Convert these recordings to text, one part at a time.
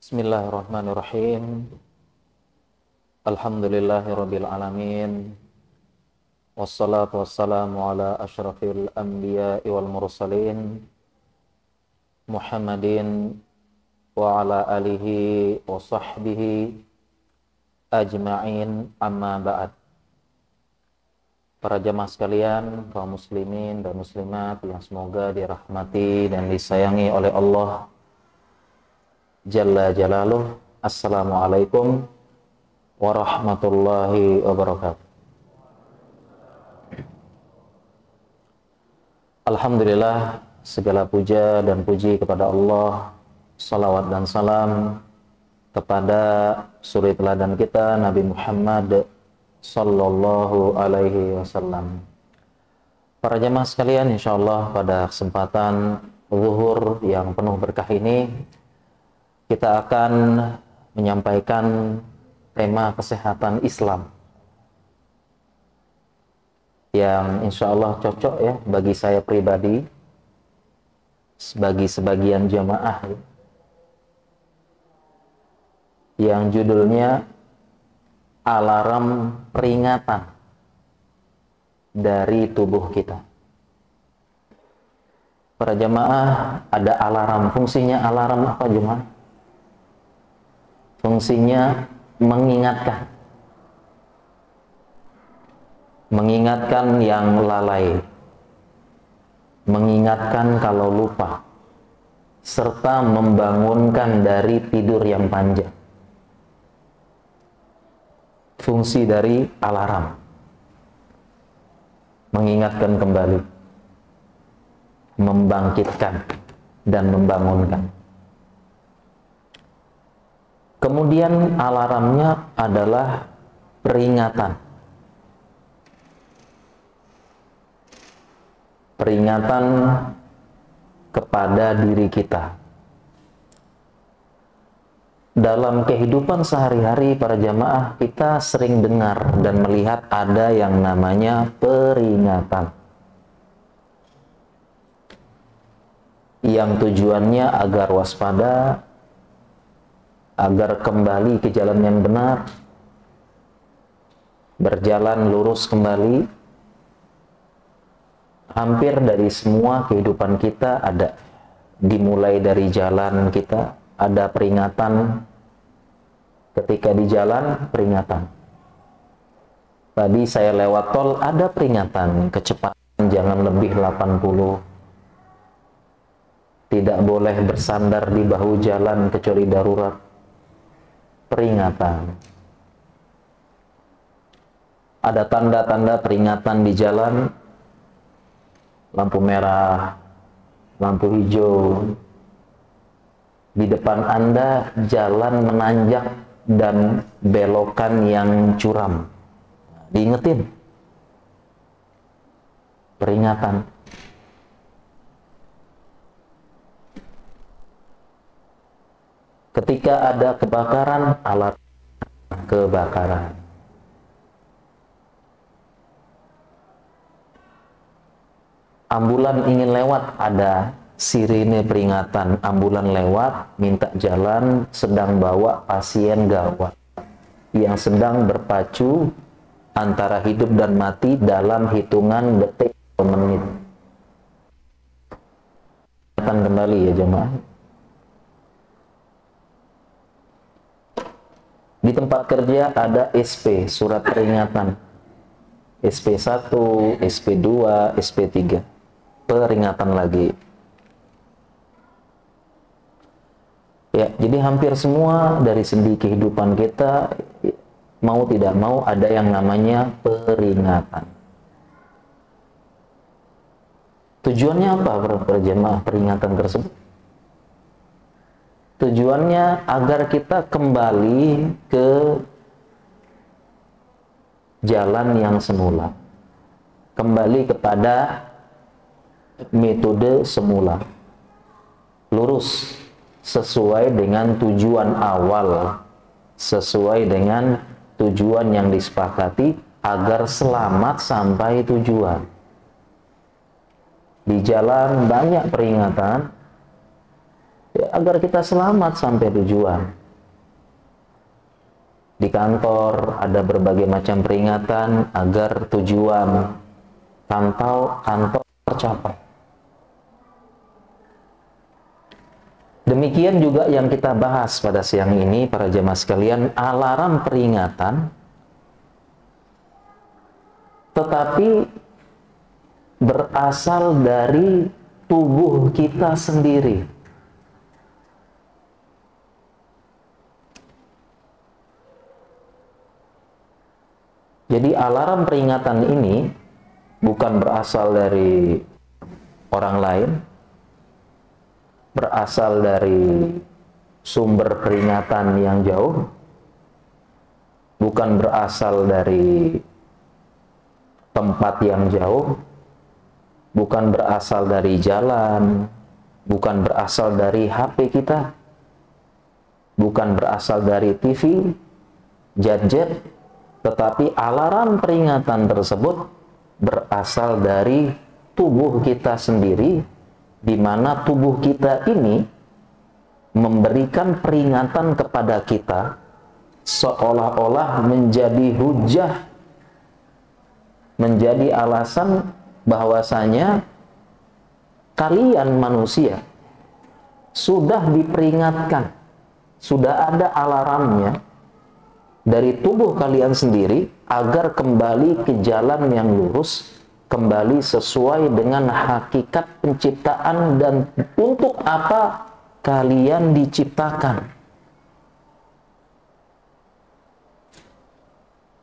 Bismillahirrahmanirrahim. Alhamdulillahirabbil alamin. Wassalatu wassalamu ala asyrafil anbiya'i wal mursalin Muhammadin wa ala alihi wa sahbihi ajma'in, amma ba'd. Para jamaah sekalian, kaum muslimin dan muslimat yang semoga dirahmati dan disayangi oleh Allah Jalla Jalaluh. Assalamualaikum warahmatullahi wabarakatuh. Alhamdulillah, segala puja dan puji kepada Allah, salawat dan salam kepada suri teladan kita Nabi Muhammad sallallahu alaihi wasallam. Para jamaah sekalian, insyaallah pada kesempatan zuhur yang penuh berkah ini kita akan menyampaikan tema kesehatan Islam yang insya Allah cocok ya bagi saya pribadi, bagi sebagian jamaah, yang judulnya alarm peringatan dari tubuh kita. Para jamaah, ada alarm. Fungsinya alarm apa jemaah? Fungsinya mengingatkan. Mengingatkan yang lalai. Mengingatkan kalau lupa. Serta membangunkan dari tidur yang panjang. Fungsi dari alarm. Mengingatkan kembali. Membangkitkan dan membangunkan. Kemudian alarmnya adalah peringatan. Peringatan kepada diri kita. Dalam kehidupan sehari-hari para jamaah, kita sering dengar dan melihat ada yang namanya peringatan. Yang tujuannya agar waspada, agar kembali ke jalan yang benar, berjalan lurus kembali. Hampir dari semua kehidupan kita ada, dimulai dari jalan kita, ada peringatan. Ketika di jalan, peringatan. Tadi saya lewat tol, ada peringatan, kecepatan jangan lebih 80. Tidak boleh bersandar di bahu jalan kecuali darurat. Peringatan. Ada tanda-tanda peringatan di jalan, lampu merah, lampu hijau. Di depan Anda jalan menanjak dan belokan yang curam. Diingetin. Peringatan. Ketika ada kebakaran, alat kebakaran. Ambulan ingin lewat, ada sirine peringatan. Ambulan lewat, minta jalan, sedang bawa pasien gawat yang sedang berpacu antara hidup dan mati dalam hitungan detik atau menit. Akan kembali ya jemaah. Di tempat kerja ada SP, surat peringatan. SP1, SP2, SP3. Peringatan lagi. Ya, jadi hampir semua dari sendi kehidupan kita, mau tidak mau ada yang namanya peringatan. Tujuannya apa para jemaah peringatan tersebut? Tujuannya agar kita kembali ke jalan yang semula. Kembali kepada metode semula. Lurus sesuai dengan tujuan awal. Sesuai dengan tujuan yang disepakati agar selamat sampai tujuan. Di jalan banyak peringatan ya, agar kita selamat sampai tujuan. Di kantor ada berbagai macam peringatan agar tujuan kantor tercapai. Demikian juga yang kita bahas pada siang ini, para jemaah sekalian, alarm peringatan, tetapi berasal dari tubuh kita sendiri. Jadi alarm peringatan ini bukan berasal dari orang lain, berasal dari sumber peringatan yang jauh, bukan berasal dari tempat yang jauh, bukan berasal dari jalan, bukan berasal dari HP kita, bukan berasal dari TV, gadget, tetapi alarm peringatan tersebut berasal dari tubuh kita sendiri, di mana tubuh kita ini memberikan peringatan kepada kita seolah-olah menjadi hujah, menjadi alasan bahwasanya kalian manusia sudah diperingatkan, sudah ada alarmnya dari tubuh kalian sendiri agar kembali ke jalan yang lurus, kembali sesuai dengan hakikat penciptaan dan untuk apa kalian diciptakan.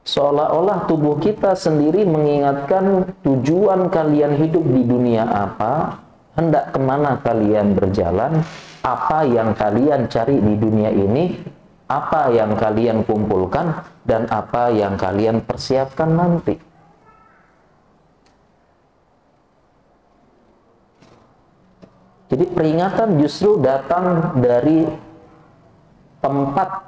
Seolah-olah tubuh kita sendiri mengingatkan tujuan kalian hidup di dunia apa, hendak kemana kalian berjalan, apa yang kalian cari di dunia ini, apa yang kalian kumpulkan, dan apa yang kalian persiapkan nanti. Jadi peringatan justru datang dari tempat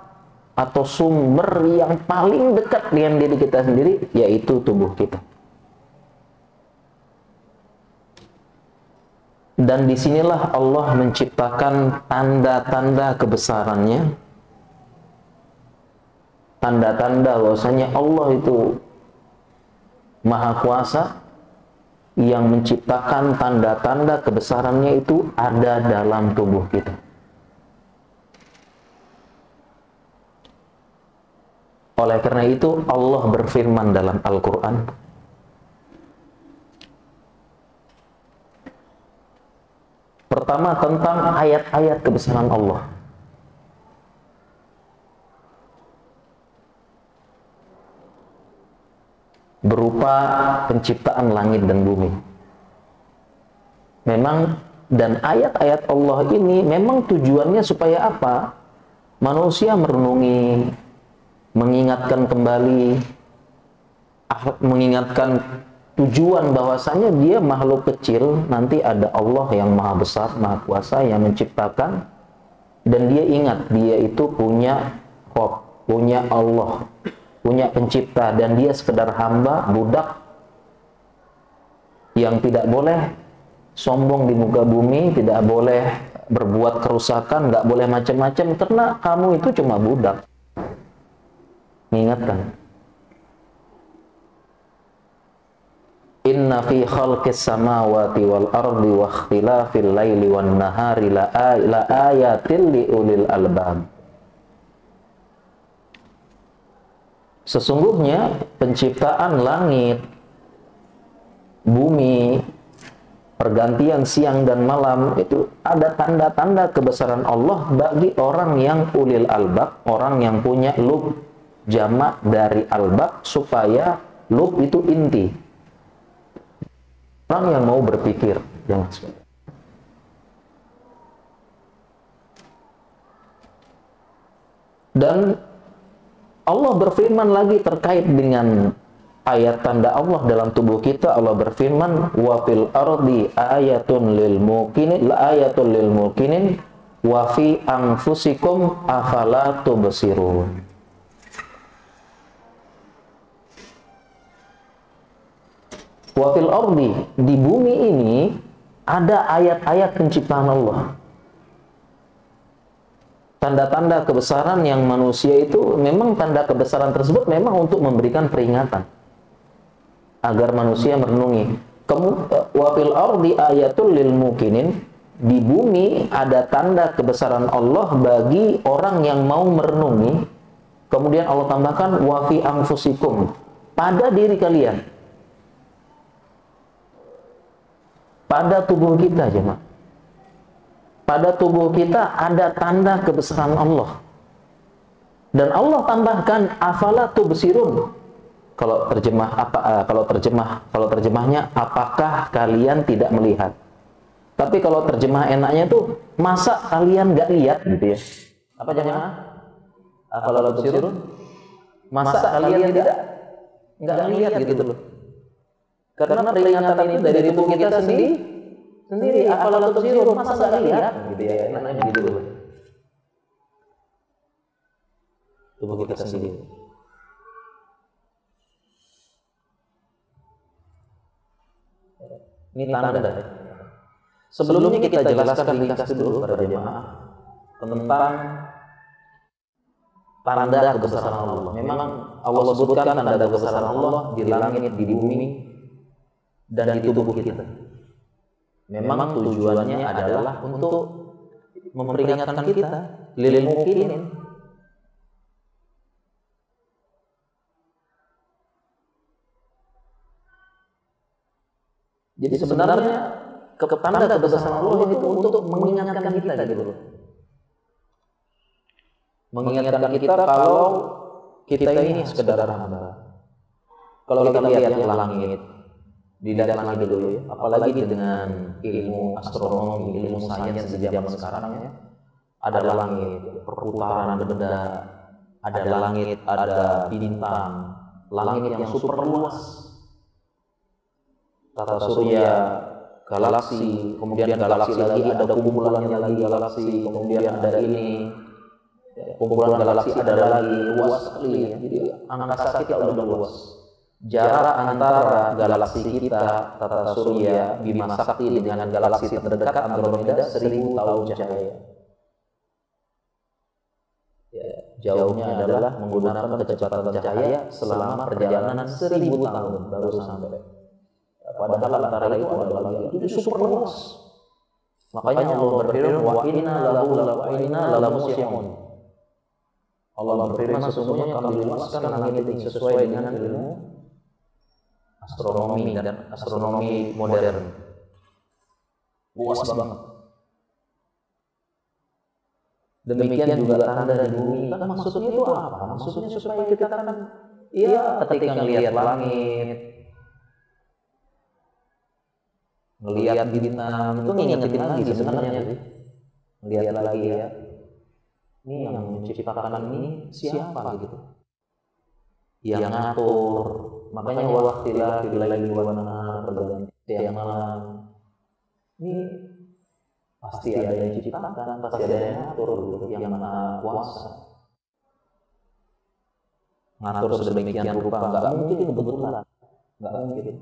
atau sumber yang paling dekat dengan diri kita sendiri, yaitu tubuh kita. Dan disinilah Allah menciptakan tanda-tanda kebesarannya, tanda-tanda bahwasanya Allah itu Maha Kuasa, yang menciptakan tanda-tanda kebesarannya itu ada dalam tubuh kita. Oleh karena itu Allah berfirman dalam Al-Quran, pertama tentang ayat-ayat kebesaran Allah. Berupa penciptaan langit dan bumi. Memang, dan ayat-ayat Allah ini memang tujuannya supaya apa? Manusia merenungi, mengingatkan kembali, mengingatkan tujuan bahwasanya dia makhluk kecil, nanti ada Allah yang maha besar, maha kuasa yang menciptakan, dan dia ingat dia itu punya Rabb, punya Allah, punya pencipta, dan dia sekedar hamba, budak yang tidak boleh sombong di muka bumi, tidak boleh berbuat kerusakan, nggak boleh macam-macam, karena kamu itu cuma budak. Mengingatkan, inna fi khalqis samawati wal ardi wa ikhtilafil laili wan nahari la ayatil li ulil albab. Sesungguhnya penciptaan langit, bumi, pergantian siang dan malam itu ada tanda-tanda kebesaran Allah bagi orang yang ulil albab, orang yang punya lub, jamak dari albab, supaya lub itu inti, orang yang mau berpikir. Dan Allah berfirman lagi terkait dengan ayat tanda Allah dalam tubuh kita. Allah berfirman, wa fil ardi ayatun lil mukinin wa fi anfusikum afala tubsirun. Wa fil ardi, di bumi ini ada ayat-ayat penciptaan Allah. tanda-tanda kebesaran yang manusia itu memang tanda kebesaran tersebut memang untuk memberikan peringatan agar manusia merenungi. Wa fil ardi ayatul lil mukinin, di bumi ada tanda kebesaran Allah bagi orang yang mau merenungi. Kemudian Allah tambahkan wa fi anfusikum, pada diri kalian, pada tubuh kita, jemaah. Pada tubuh kita ada tanda kebesaran Allah. Dan Allah tambahkan afala tubsirun. Kalau terjemahnya apakah kalian tidak melihat? Tapi kalau terjemah enaknya tuh masa kalian nggak lihat gitu ya. Apa jemaah? Afala tubsirun? Masa kalian nggak lihat gitu loh. Karena peringatan itu dari tubuh kita sendiri, afala tubsirun, masa nggak lihat gitu ya, enaknya gitu loh. Tubuh kita sendiri. Ini tanda. Sebelumnya kita jelaskan ringkas dulu pada jemaah tentang tanda kebesaran Allah. Memang Allah sebutkan tanda kebesaran Allah di langit, di bumi, dan di tubuh kita. Memang tujuannya adalah untuk memperingatkan kita, lil mukminin. Jadi sebenarnya tanda kebesaran Allah itu untuk mengingatkan kita gitu loh. Mengingatkan kita kalau kita ini sekedar hamba. Kalau kita lihat yang langit, dilihat langit dulu ya, apalagi dengan ilmu astronomi, ilmu sains sejak zaman sekarang ya, ada langit, perputaran benda, ada langit, ada bintang, langit yang super luas, tata surya, galaksi, kemudian galaksi lagi, ada kumpulannya lagi galaksi, kemudian ada ini, kumpulan galaksi ada lagi, luas sekali ya. Jadi angkasa kita udah luas. Jarak antara galaksi kita, tata surya, Bima Sakti dengan galaksi terdekat Andromeda 1000 tahun cahaya. Ya, jauhnya adalah menggunakan kecepatan cahaya selama perjalanan 1000 tahun baru sampai. Padahal antara itu ada lagi, itu super luas. Makanya Allah berfirman, wa inna lahu musyi'un. Allah berfirman, sesungguhnya kami luaskan langit ini sesuai dengan ilmu astronomi dan astronomi modern. Luas banget. Demikian juga tanda di bumi. Kan maksudnya itu apa? Maksudnya supaya kita kan ya ketika ngelihat langit, ngelihat bintang itu ngingetin lagi sebenarnya sih. Ngelihat lagi ya. Ini yang menciptakan ini siapa gitu? Yang ngatur. Makanya waktilah lagi wana pergantian siang malam. Ini pasti ada yang diciptakan, pasti ada yang ngatur gitu, yang maha kuasa. Ngatur sedemikian rupa, nggak mungkin kebetulan, nggak mungkin.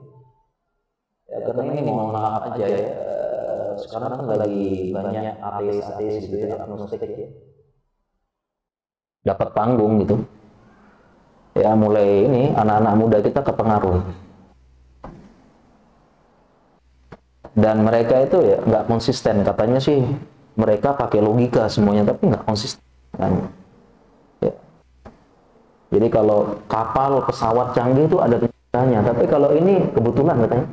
Ya, karena ini mohon maaf aja ya, sekarang kan lagi banyak ateis gitu ya, agnostik ya, dapat panggung gitu. Ya mulai ini anak-anak muda kita kepengaruh. Dan mereka itu ya nggak konsisten, katanya sih mereka pakai logika semuanya, tapi nggak konsisten. Ya. Jadi kalau kapal, pesawat canggih itu ada tujuannya, tapi kalau ini kebetulan katanya.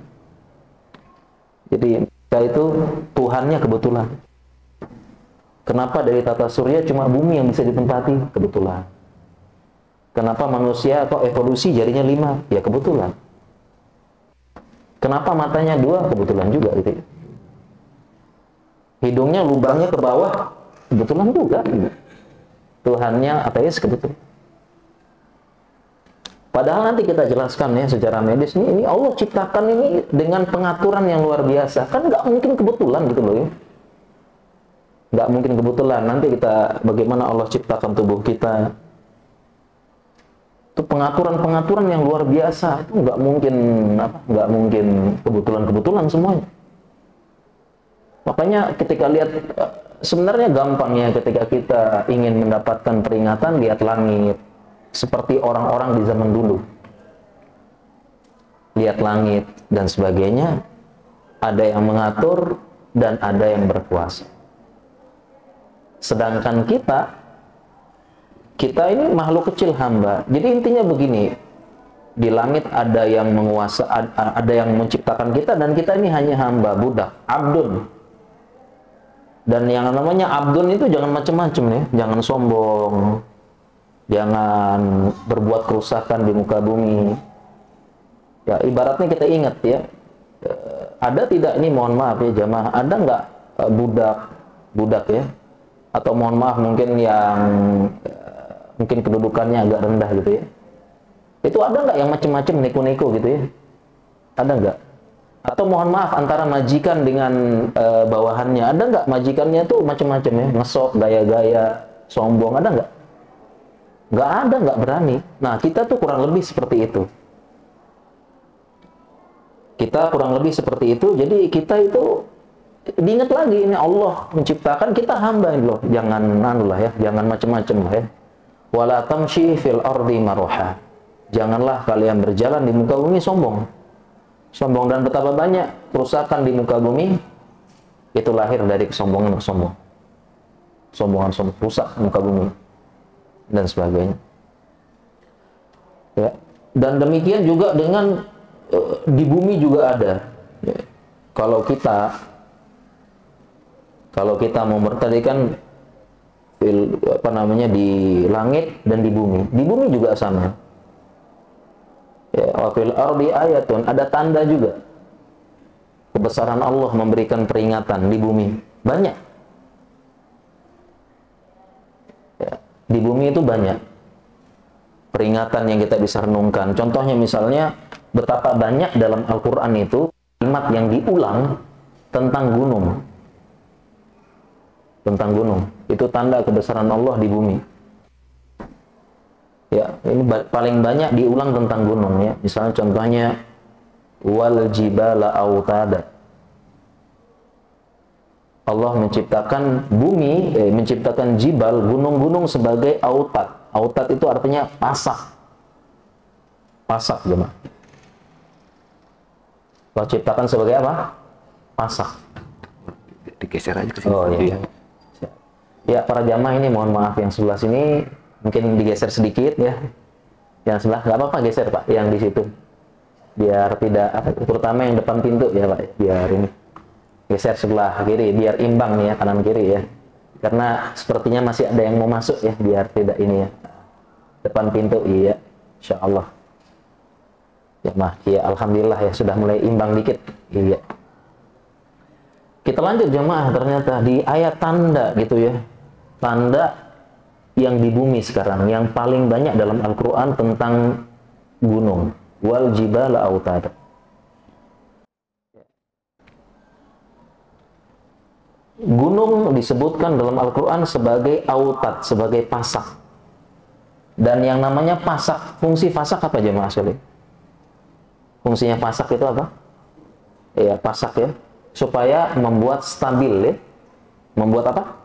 Jadi mereka itu Tuhannya kebetulan. Kenapa dari tata surya cuma bumi yang bisa ditempati? Kebetulan. Kenapa manusia kok evolusi jarinya 5? Ya kebetulan. Kenapa matanya 2? Kebetulan juga gitu. Hidungnya lubangnya ke bawah? Kebetulan juga. Tuhannya ateis kebetulan. Padahal nanti kita jelaskan ya secara medis ini Allah ciptakan ini dengan pengaturan yang luar biasa. Kan nggak mungkin kebetulan gitu loh ya. Nggak mungkin kebetulan. Nanti kita bagaimana Allah ciptakan tubuh kita. Itu pengaturan-pengaturan yang luar biasa, itu nggak mungkin kebetulan semuanya. Makanya ketika lihat sebenarnya gampang ya ketika kita ingin mendapatkan peringatan, lihat langit. Seperti orang-orang di zaman dulu. Lihat langit dan sebagainya. Ada yang mengatur dan ada yang berkuasa. Sedangkan kita ini makhluk kecil hamba. Jadi intinya begini, di langit ada yang menguasa, ada yang menciptakan kita, dan kita ini hanya hamba, budak, abdun. Dan yang namanya abdun itu jangan macam-macam ya, jangan sombong, jangan berbuat kerusakan di muka bumi. Ya ibaratnya kita ingat ya, ada tidak ini, mohon maaf ya jamaah, ada nggak budak ya, atau mohon maaf mungkin yang mungkin kedudukannya agak rendah gitu ya, itu ada nggak yang macam-macam neko-neko gitu ya, ada nggak? Atau mohon maaf antara majikan dengan bawahannya, ada nggak majikannya tuh macam-macam ya, ngesok, gaya-gaya, sombong, ada nggak? Nggak ada, nggak berani. Nah kita tuh kurang lebih seperti itu. Kita kurang lebih seperti itu. Jadi kita itu diingat lagi, ini Allah menciptakan kita hamba ini loh. Jangan anulah ya, jangan macam-macam lah ya. Wala tamshi fil ardi maruha. Janganlah kalian berjalan di muka bumi sombong. Sombong, dan betapa banyak kerusakan di muka bumi itu lahir dari kesombongan, sombongan, rusak muka bumi dan sebagainya. Ya. Dan demikian juga dengan di bumi juga ada. Ya. Kalau kita mau tadi kan di langit dan di bumi juga sama. Ya, wa fil ardi ayatun, ada tanda juga kebesaran Allah memberikan peringatan di bumi. Banyak. Ya, di bumi itu banyak peringatan yang kita bisa renungkan. Contohnya misalnya betapa banyak dalam Al-Qur'an itu kalimat yang diulang tentang gunung. Tentang gunung. Itu tanda kebesaran Allah di bumi. Ya, ini paling banyak diulang tentang gunung ya. Misalnya contohnya wal jibala autada. Allah menciptakan bumi, menciptakan jibal, gunung-gunung sebagai autad. Autad itu artinya pasak. Pasak jemaah. Allah ciptakan sebagai apa? Pasak. Digeser aja ke sini. Oh iya. Ya, para jamaah ini mohon maaf yang sebelah sini mungkin digeser sedikit ya. Yang sebelah nggak apa-apa geser Pak, yang di situ. Biar tidak, terutama yang depan pintu ya Pak, biar ini geser sebelah kiri, biar imbang nih ya, kanan kiri ya. Karena sepertinya masih ada yang mau masuk ya, biar tidak ini ya. Depan pintu, iya, insya Allah. Ya mah, ya alhamdulillah ya sudah mulai imbang dikit, iya. Kita lanjut jemaah, ternyata di ayat tanda gitu ya, tanda yang di bumi sekarang, yang paling banyak dalam Al-Quran tentang gunung. Wal jibala autada. Gunung disebutkan dalam Al-Quran sebagai autad, sebagai pasak. Dan yang namanya pasak, fungsi pasak apa jemaah sekalian? Fungsinya pasak itu apa? Ya, pasak ya. Supaya membuat stabil ya. Membuat apa?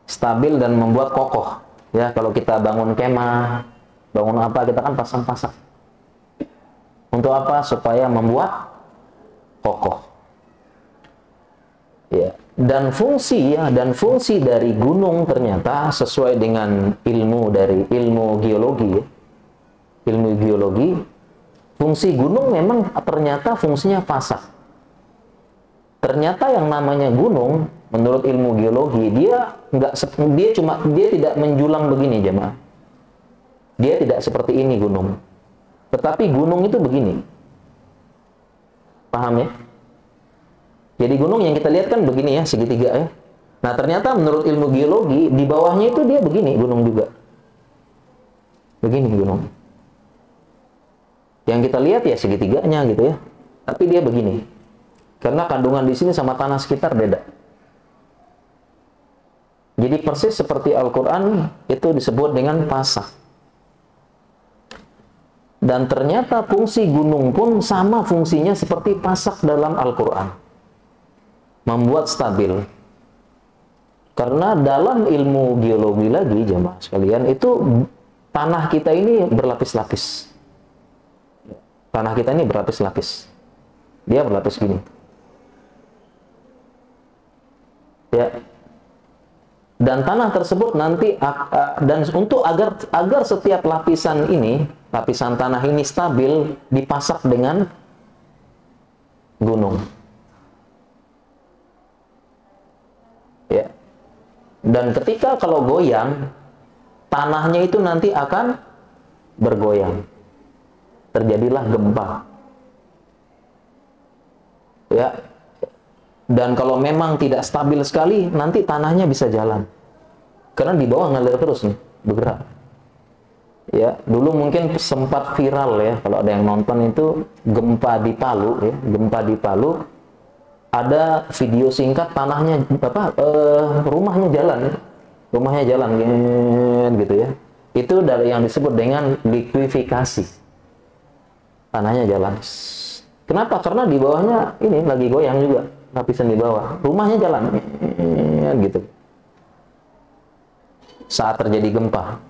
Stabil dan membuat kokoh. Ya, kalau kita bangun kemah, bangun apa, kita kan pasang pasak. Untuk apa? Supaya membuat kokoh. Ya, dan fungsi dari gunung ternyata sesuai dengan ilmu geologi ya. Ilmu geologi, fungsi gunung memang ternyata fungsinya pasak. Ternyata yang namanya gunung menurut ilmu geologi dia tidak menjulang begini jemaah. Dia tidak seperti ini gunung. Tetapi gunung itu begini. Paham ya? Jadi gunung yang kita lihat kan begini ya, segitiga ya. Nah, ternyata menurut ilmu geologi di bawahnya itu dia begini gunung juga. Begini gunung. Yang kita lihat ya segitiganya gitu ya. Tapi dia begini. Karena kandungan di sini sama tanah sekitar beda. Jadi persis seperti Al-Quran itu disebut dengan pasak. Dan ternyata fungsi gunung pun sama fungsinya seperti pasak dalam Al-Quran. Membuat stabil. Karena dalam ilmu geologi lagi, jemaah sekalian, itu tanah kita ini berlapis-lapis. Tanah kita ini berlapis-lapis. Dia berlapis gini. Ya. Dan tanah tersebut nanti dan untuk agar setiap lapisan ini, lapisan tanah ini stabil, dipasak dengan gunung. Ya. Dan ketika kalau goyang, tanahnya itu nanti akan bergoyang. Terjadilah gempa. Ya. Dan kalau memang tidak stabil sekali, nanti tanahnya bisa jalan. Karena di bawah ngalir terus nih, bergerak. Ya, dulu mungkin sempat viral ya, kalau ada yang nonton itu gempa di Palu ya, gempa di Palu. Ada video singkat tanahnya rumahnya jalan ya. Rumahnya jalan gitu ya. Itu dari yang disebut dengan likuifikasi. Tanahnya jalan. Kenapa? Karena di bawahnya ini lagi goyang juga, lapisan di bawah. Rumahnya jalan gitu. Saat terjadi gempa.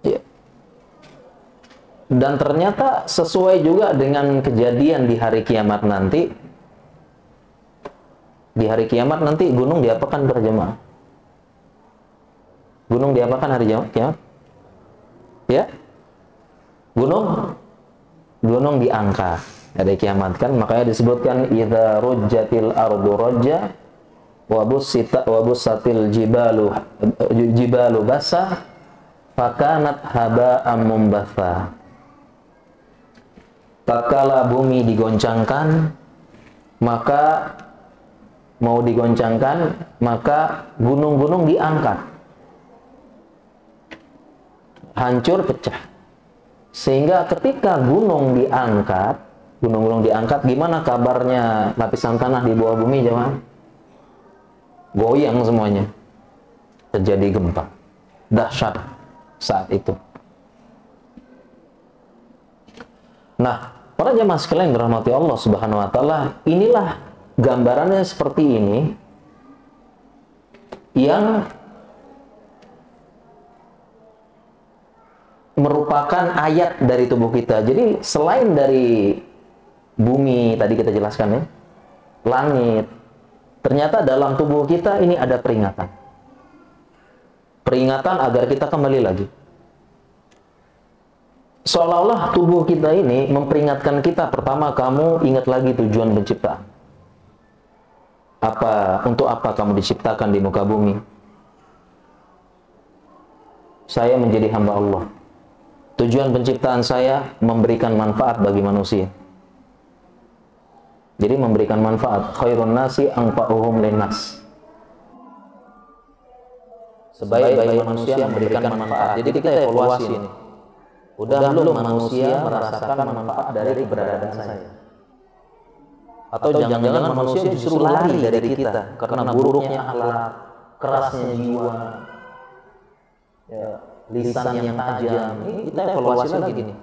Ya. Dan ternyata sesuai juga dengan kejadian di hari kiamat nanti. Di hari kiamat nanti gunung diapakan berjemaah? Gunung diapakan hari kiamat? Ya? Gunung diangkat. Ada kiamat kan, makanya disebutkan idza rujjatil ardu rajja wa bussatil jibalu basah fakanat haba'an mumbatha. Tatkala bumi digoncangkan, maka gunung-gunung diangkat. Hancur, pecah. Sehingga ketika gunung-gunung diangkat, gimana kabarnya lapisan tanah di bawah bumi, jemaah? Goyang semuanya. Terjadi gempa. Dahsyat saat itu. Nah, para jemaah sekalian dirahmati Allah Subhanahu wa taala, inilah gambarannya seperti ini yang merupakan ayat dari tubuh kita. Jadi selain dari bumi tadi kita jelaskan ya, langit, ternyata dalam tubuh kita ini ada peringatan. Peringatan agar kita kembali lagi. Seolah-olah tubuh kita ini memperingatkan kita, pertama, kamu ingat lagi tujuan penciptaan. Untuk apa kamu diciptakan di muka bumi? Saya menjadi hamba Allah. Tujuan penciptaan saya memberikan manfaat bagi manusia. Jadi memberikan manfaat. Khairun nasi anfa'uhum linnas. Sebaik-baik manusia memberikan manfaat. Jadi kita evaluasi ini. Udah belum manusia merasakan manfaat dari keberadaan saya? Atau jangan-jangan manusia justru lari dari kita karena buruknya akhlak, kerasnya jiwa, ya, lisan yang tajam. Ini kita evaluasi lagi nih.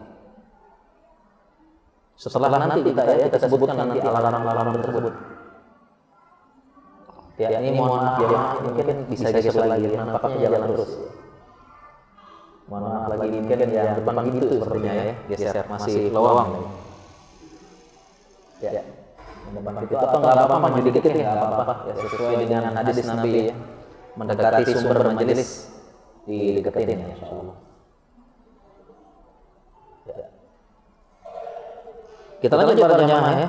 Setelah nanti kita sebutkan nanti alarm-alarm tersebut. Ya, ini mohon maaf ya, mungkin bisa geser lagi, nampaknya jalan terus. Mohon maaf lagi, mungkin yang depan gitu sepertinya ya, geser, masih lowong. Ya, depan itu atau nggak apa-apa, maju dikit ya, nggak apa-apa. Ya, sesuai dengan hadis Nabi ya, mendekati sumber majelis dideketin ya, insyaallah. Ya. Kita lanjut para jamaah ya.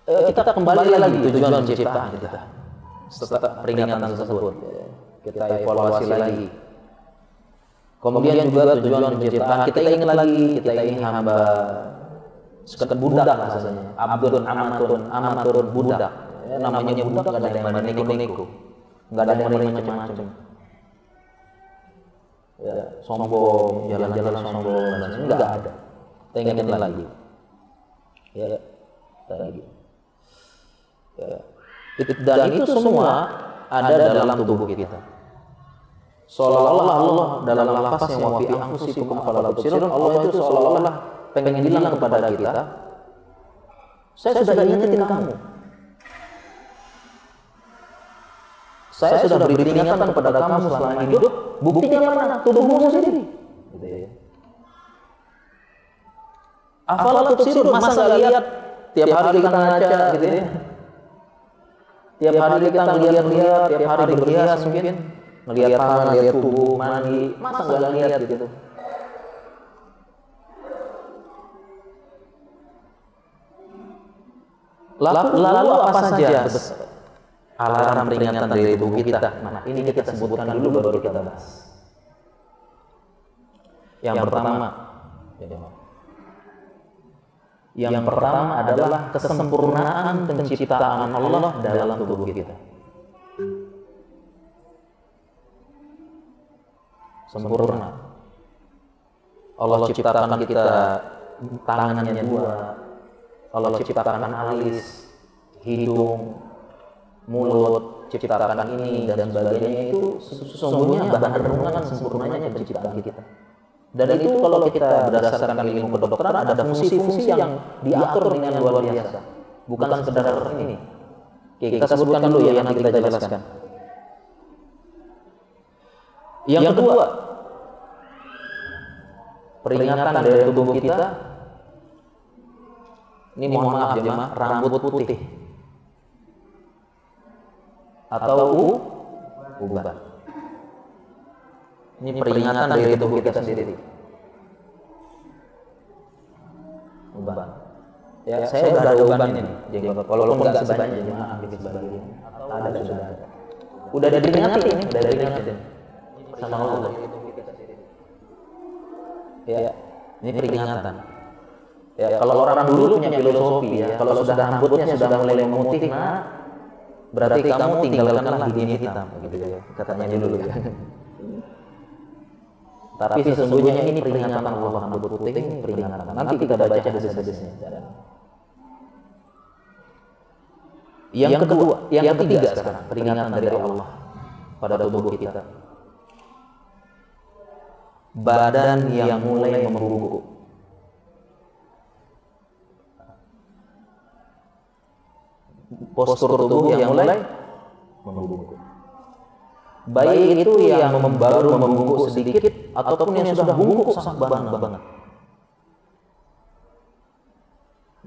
Kita kembali lagi tujuan penciptaan kita. Setelah peringatan tersebut, kita evaluasi lagi. Kemudian juga tujuan penciptaan kita ingat lagi, kita ini hamba, sekedar budak rasanya. Abdun, amatun, budak. Ya, namanya budak nggak ada yang maniku-niku, nggak ada yang macam-macam. Ya, sombong, jalan-jalan sombong, dan enggak ada. Kita ingatin lagi. Ya, lagi. Ya. Dan itu semua ada dalam tubuh kita. Seolah-olah Allah dalam lafaznya wa fi anfusikum afala tubsirun, Allah itu seolah-olah pengen bilang kepada kita, saya sudah ingetin kamu. Saya sudah beri peringatan kepada kamu selama hidup, buktinya mana? Tubuhmu sendiri. Gitu ya. Afala tubsirun, masa nggak lihat tiap hari kita ngaca gitu ya. Tiap hari kita ngeliat-ngeliat, tiap hari berhias mungkin, ngeliat tangan, lihat tubuh, mandi, masa nggak lihat gitu. Lalu apa saja alarm peringatan dari tubuh kita? Nah, ini kita sebutkan dulu baru kita bahas. Yang pertama adalah kesempurnaan penciptaan Allah dalam tubuh kita. Sempurna. Allah ciptakan kita tangannya dua. Allah ciptakan alis, hidung, mulut, ciptakan ini dan sebagainya, itu sesungguhnya bahan renungan sempurnanya penciptaan kita. Dan itu kalau kita berdasarkan ilmu kedokteran ada fungsi-fungsi yang diatur dengan luar biasa. Bukan sekedar ini. Oke, kita sebutkan dulu ya, nanti kita jelaskan. Yang kedua, peringatan dari tubuh kita. Ini mohon maaf jemaah, rambut putih atau uban. Ini peringatan dari tubuh kita sendiri. Uban. Ya, saya udah ada uban ini, jenggot. Walaupun nggak sebanyak jemaah ambil sebagian. Ada sudah ada. Udah diperingatin ini, udah diperingatin sama Allah. Ya, ini peringatan. Ya, kalau orang dulu punya filosofi ya, kalau sudah rambutnya sudah mulai memutih, nah berarti kamu tinggalkanlah dunia hitam, gitu ya, katanya dulu ya. Tapi sesungguhnya ini peringatan Allah, rambut putih ini peringatan. Nanti kita baca hadis-hadisnya. Yang ketiga sekarang, peringatan dari Allah pada tubuh kita. Badan yang mulai membungkuk. Postur tubuh yang mulai membungkuk. Baik itu yang baru membungkuk sedikit ataupun yang sudah bungkuk sangat banget.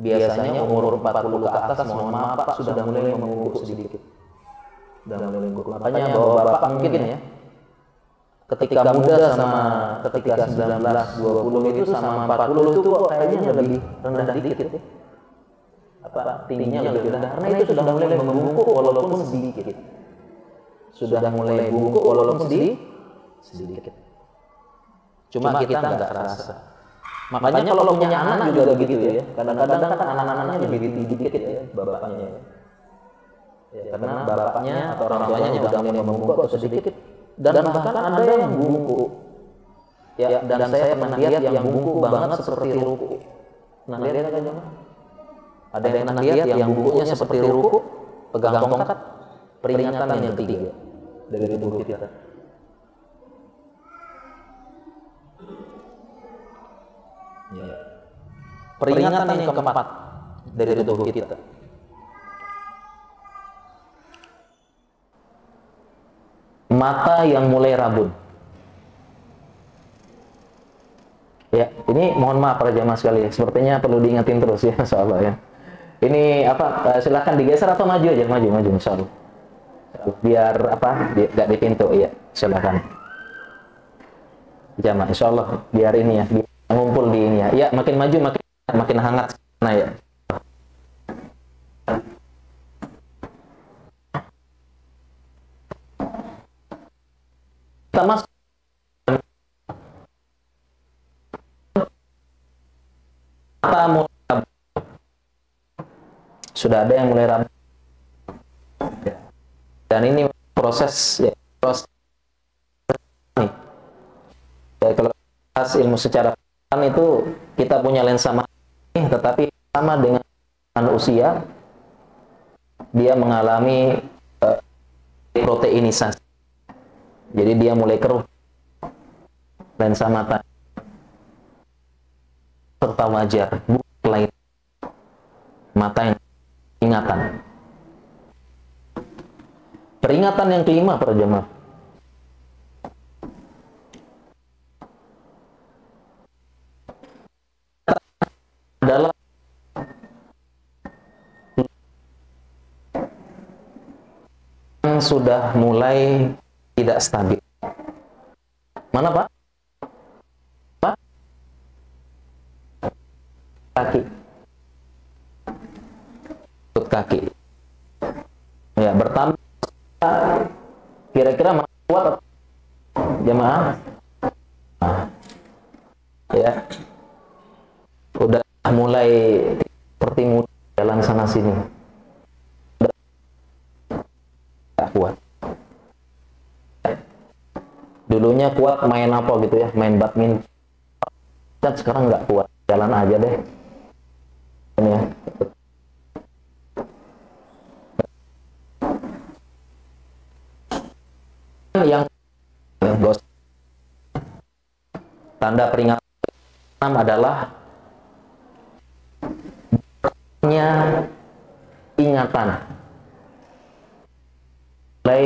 Biasanya umur 40 ke atas, mohon maaf Pak, sudah mulai membungkuk sedikit. Sudah mulai membungkuk. Makanya bahwa Bapak mungkin ya, ketika muda sama ketika 19, 20 itu sama 40 itu kayaknya lebih rendah dikit ya. Tingginya lebih rendah karena itu sudah mulai membungkuk walaupun sedikit. Sudah mulai bungkuk walaupun sedikit. Cuma kita nggak terasa. Makanya kalau punya anak juga begitu ya. Kadang-kadang kan anak-anaknya lebih dikit ya bapaknya. Ya, karena bapaknya atau orang tuanya sudah mulai membungkuk atau sedikit. Dan bahkan ada yang bungkuk. Ya, dan saya pernah lihat yang bungkuk banget seperti ruku. Nah, lihat aja. Ada yang pernah lihat yang bungkuknya seperti ruku, pegang tongkat, peringatan yang ketiga dari tubuh kita. Ya. Peringatan yang keempat dari tubuh kita. Mata yang mulai rabun. Ya, ini mohon maaf para jamaah sekalian, sepertinya perlu diingatin terus ya, insyaallah ya. Ini silakan digeser atau maju aja, maju insyaallah. Biar nggak di pintu ya, silakan. Jamaah insyaallah biar ini ya, biar ngumpul di ini ya. Ya, makin maju makin hangat sana ya. Kita masuk sudah ada yang mulai rabu. Dan ini proses ini. Ya, kalau ilmu secara itu kita punya lensa mata, tetapi sama dengan usia dia mengalami proteinisasi. Jadi dia mulai keruh lensa mata serta wajar, bukan lain mata yang ingatan. Peringatan yang kelima para jemaah, adalah yang sudah mulai tidak stabil. Mana Pak? Pak? Kaki. Lutut kaki. Ya, bertambah. Kira-kira mana kuat atau jemaah? Ya. Udah mulai seperti mudah jalan sana sini. Udah gak kuat. Dulunya kuat main apa gitu ya, main badminton. Dan sekarang nggak kuat, jalan aja deh. Ini ya. Yang tanda peringatan adalah ingatan. Mulai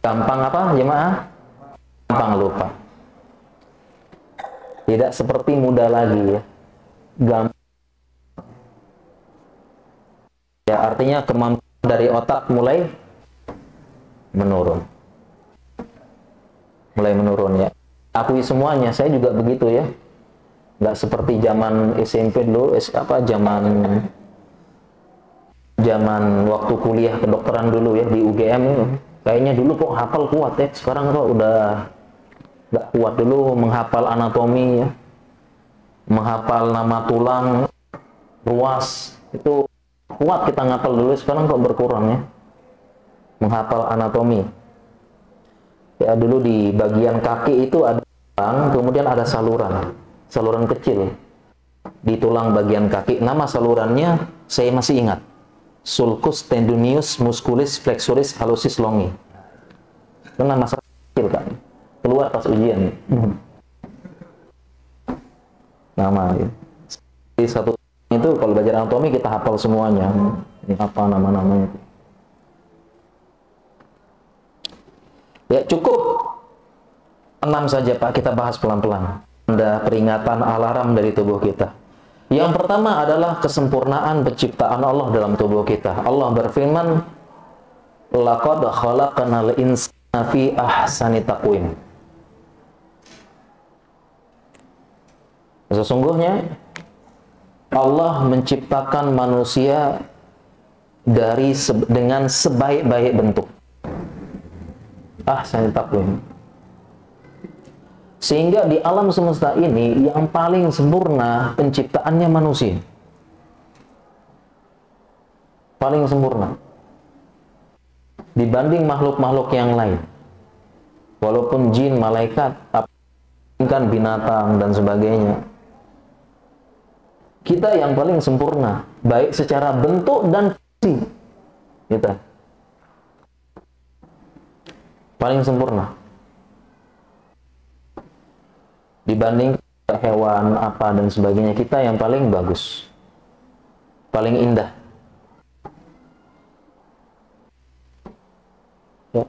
gampang apa jemaah? Gampang lupa. Tidak seperti muda lagi ya. Gampang. Ya, artinya kemampuan dari otak mulai menurun. Mulai menurun ya. Akui semuanya, saya juga begitu ya. Nggak seperti zaman SMP dulu, zaman waktu kuliah kedokteran dulu ya di UGM itu. Kayaknya dulu kok hafal kuat ya, sekarang kok udah nggak kuat. Dulu menghafal anatomi ya, menghafal nama tulang, ruas, itu kuat kita ngapal dulu, sekarang kok berkurang ya. Menghafal anatomi. Ya dulu di bagian kaki itu ada tulang, kemudian ada saluran kecil di tulang bagian kaki. Nama salurannya saya masih ingat. Sulcus tendinius musculis flexuris hallucis longi. Itu nama kecil kan. Keluar pas ujian. Nama ya. Di satu itu kalau belajar anatomi kita hafal semuanya. Ini apa nama-namanya. Ya cukup 6 saja Pak, kita bahas pelan-pelan. Ada peringatan alarm dari tubuh kita. Yang pertama adalah kesempurnaan penciptaan Allah dalam tubuh kita. Allah berfirman, laqad khalaqnal insana fi ahsani taqwim. Sesungguhnya Allah menciptakan manusia dengan sebaik-baik bentuk. Ahsani taqwim. Sehingga di alam semesta ini yang paling sempurna penciptaannya manusia. Paling sempurna. Dibanding makhluk-makhluk yang lain. Walaupun jin, malaikat, kan binatang dan sebagainya. Kita yang paling sempurna, baik secara bentuk dan fungsi. Kita paling sempurna. Dibanding hewan apa dan sebagainya, kita yang paling bagus, paling indah ya.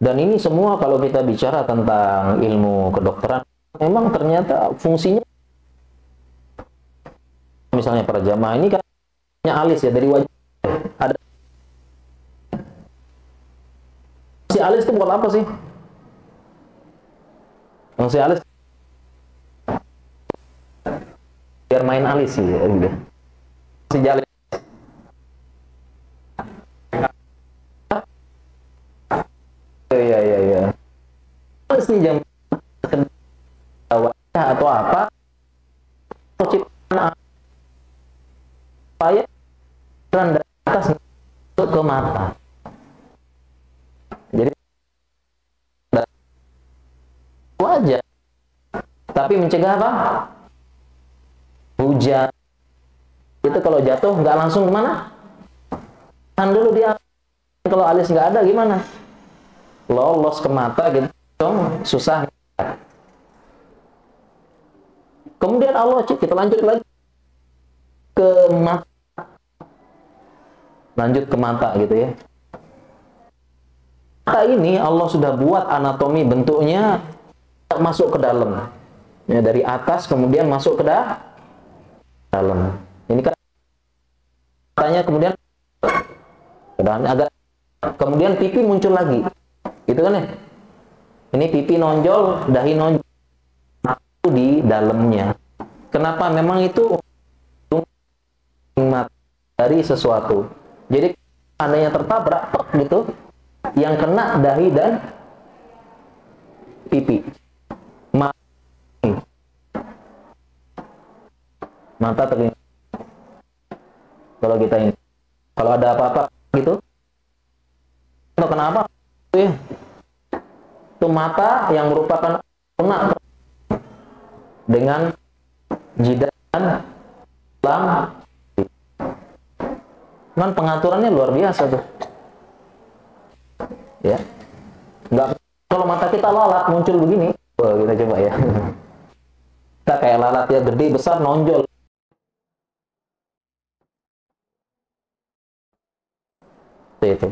Dan ini semua kalau kita bicara tentang ilmu kedokteran, memang ternyata fungsinya, misalnya para jamaah ini kan alis ya, dari wajah ada si alis itu buat apa sih? Si alis biar main alis sih ya, gitu. Si jalan ya alis nih jam wajah atau apa ciptaan supaya dari atas masuk ke mata. Jadi wajah, tapi mencegah apa? Hujan. Itu kalau jatuh nggak langsung kemana? Tahan dulu dia. Kalau alis nggak ada gimana? lolos ke mata gitu dong, susah. Kemudian Allah, kita lanjut lagi ke mata, lanjut ke mata gitu ya. Mata ini Allah sudah buat anatomi bentuknya masuk ke dalam, ya, dari atas kemudian masuk ke dalam. Ini kan matanya kemudian agak, kemudian pipi muncul lagi, gitu kan ya. Ini pipi nonjol, dahi nonjol di dalamnya. Kenapa? Memang itu dari sesuatu. Jadi andainya tertabrak gitu, yang kena dahi dan pipi. Mata telinga. Kalau kita ini, kalau ada apa-apa gitu, atau kenapa? Itu mata yang merupakan kena dengan jidat dan tulang. Kan pengaturannya luar biasa tuh. Ya. Enggak, kalau mata kita lalat muncul begini. Wah, kita coba ya. Kita kayak lalat ya, gede besar nonjol. Itu.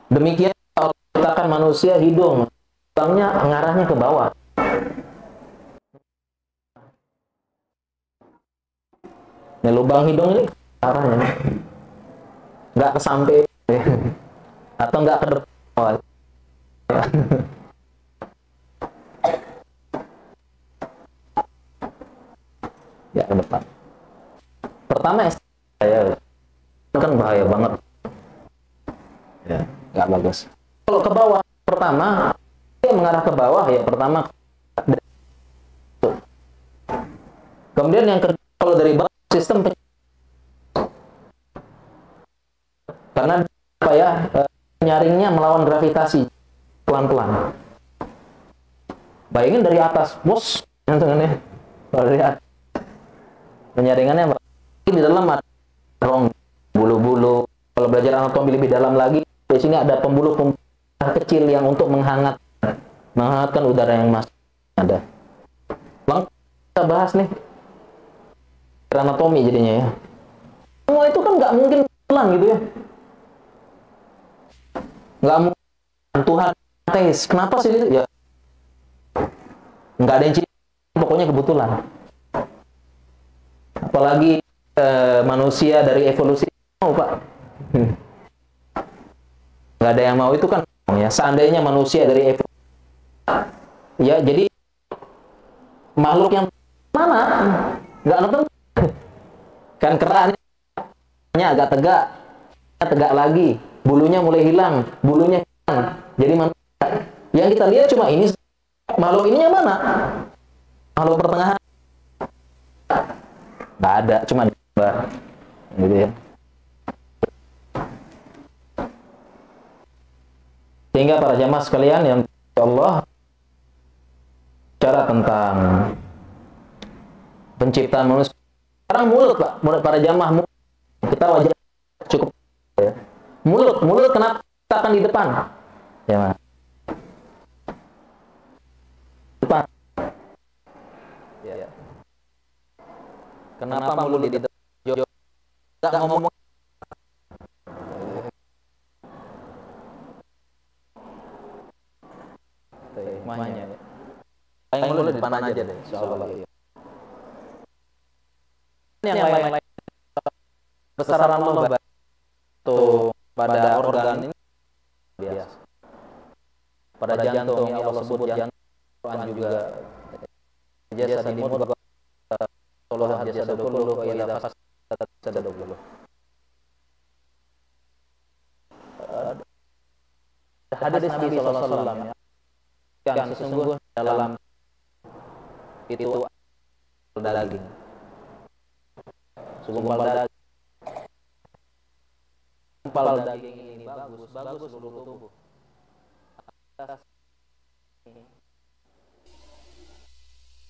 Demikian kalau katakan manusia hidung, tulangnya ngarahnya ke bawah. Nah, lubang hidung ini arahnya nggak ke samping atau nggak ke depan. Ya, ke depan. Pertama saya kan bahaya banget. Ya, nggak bagus. Kalau ke bawah, pertama dia mengarah ke bawah ya, pertama. Kemudian yang kedua, kalau dari bawah sistem karena apa ya, nyaringnya melawan gravitasi pelan-pelan. Bayangin dari atas, bos, jantungannya dari atas. Penyaringannya di dalam ada rong, bulu-bulu. Kalau belajar anatomi lebih dalam lagi, di sini ada pembuluh-pembuluh kecil yang untuk menghangatkan udara yang masuk. Ada. Langsung kita bahas nih anatomi jadinya ya. Semua itu kan nggak mungkin pelan gitu ya. Nggak mungkin Tuhan tes. Kenapa sih itu? Ya nggak ada yang ciri, pokoknya kebetulan. Apalagi manusia dari evolusi mau, Pak. Nggak ada yang mau itu kan ya. Seandainya manusia dari evolusi, ya jadi makhluk yang mana? Nggak nonton. Kan keraknya agak tegak lagi, bulunya mulai hilang, bulunya hilang. Jadi manusia yang kita lihat cuma ini, makhluk ininya mana? Makhluk pertengahan nggak ada, cuma gambar gitu ya. Sehingga para jamaah sekalian yang Allah cara tentang penciptaan manusia. Sekarang mulut, Pak, mulut para jamaah, mulut. Kita wajar cukup ya. Mulut kenapa akan di depan? Ya, Mas. Depan. Ya. Kenapa mulut di depan? Enggak ngomong. Hikmahnya ya. Yang mulut di depan aja deh, insyaallah. Yang lain-lain besaran Allah untuk pada organ ini biasa. Pada jantung yang Allah sebut jantung, Quran juga jasa di mudghah Allah jasa kullu wa idza fasada kullu. Hadis Nabi sallallahu alaihi wasallam yang sesungguhnya dalam itu daging. Segumpal daging ini bagus seluruh tubuh.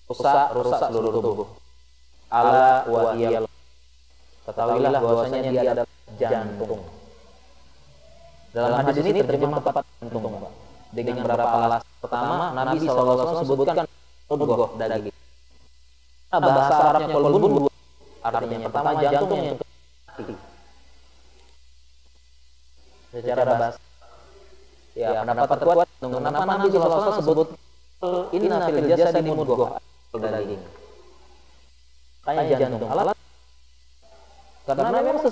Rusak seluruh tubuh. Ala wa iyal. Ketahuilah bahwasanya dia adalah jantung. Dalam hadis ini terjemah tepat jantung, Pak. Dengan beberapa alasan. Pertama, Nabi SAW sebutkan mudghah daging. Nah, bahasa Arabnya qalbun artinya pertama jantung, yang kedua hati. Secara bahasa, ya pendapat terkuat kenapa Nabi SAW sebut inna fil jasadi mudghah daging. Kayak jantung. Alat karena memang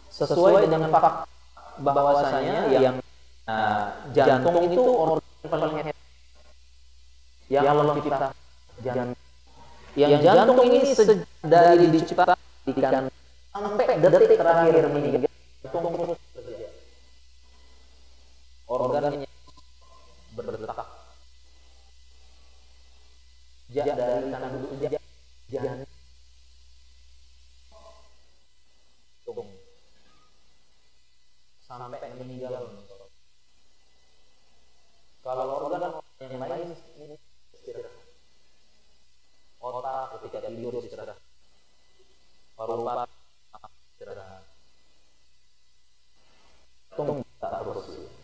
sesuai dengan fakta bahwasanya yang jantung itu organ paling hebat yang Allah cipta. Yang jantung ini dari diciptakan sampai detik terakhir meninggal, jantung terus bekerja. Organnya berdetak. Dari kanan dulu jantung. Sampai meninggal. Kalau organ yang lain istirahat. Otak ketika tidur istirahat. Paru-paru istirahat. Jantung tak terus.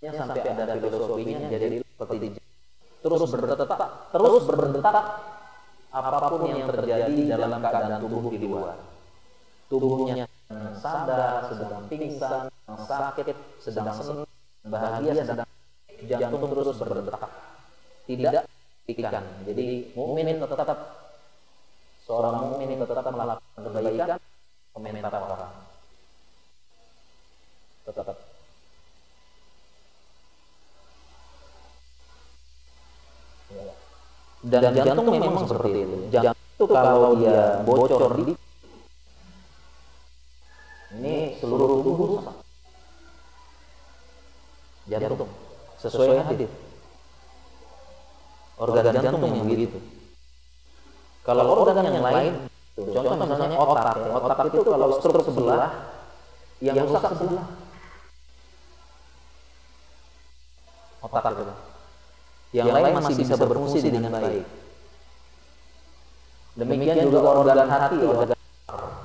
Ya, sampai ada filosofinya, jadi seperti terus berdetak apapun yang terjadi dalam keadaan tubuh di luar. Tubuhnya sadar, sedang pingsan, sakit, sedang senang, bahagia, sedang jantung terus berdetak, tidak hentikan. Jadi seorang mukmin tetap melakukan kebaikan, komentar orang tetap. Dan jantung memang seperti itu. Jantung itu kalau dia bocor ini seluruh tubuh rusak. Jantung sesuai hadis. Organ jantung yang begitu. Kalau organ yang lain, contoh misalnya otak. Otak itu kalau stroke sebelah, yang rusak sebelah. Otak itu. Yang lain masih bisa berfungsi dengan baik. Demikian juga organ hati, organ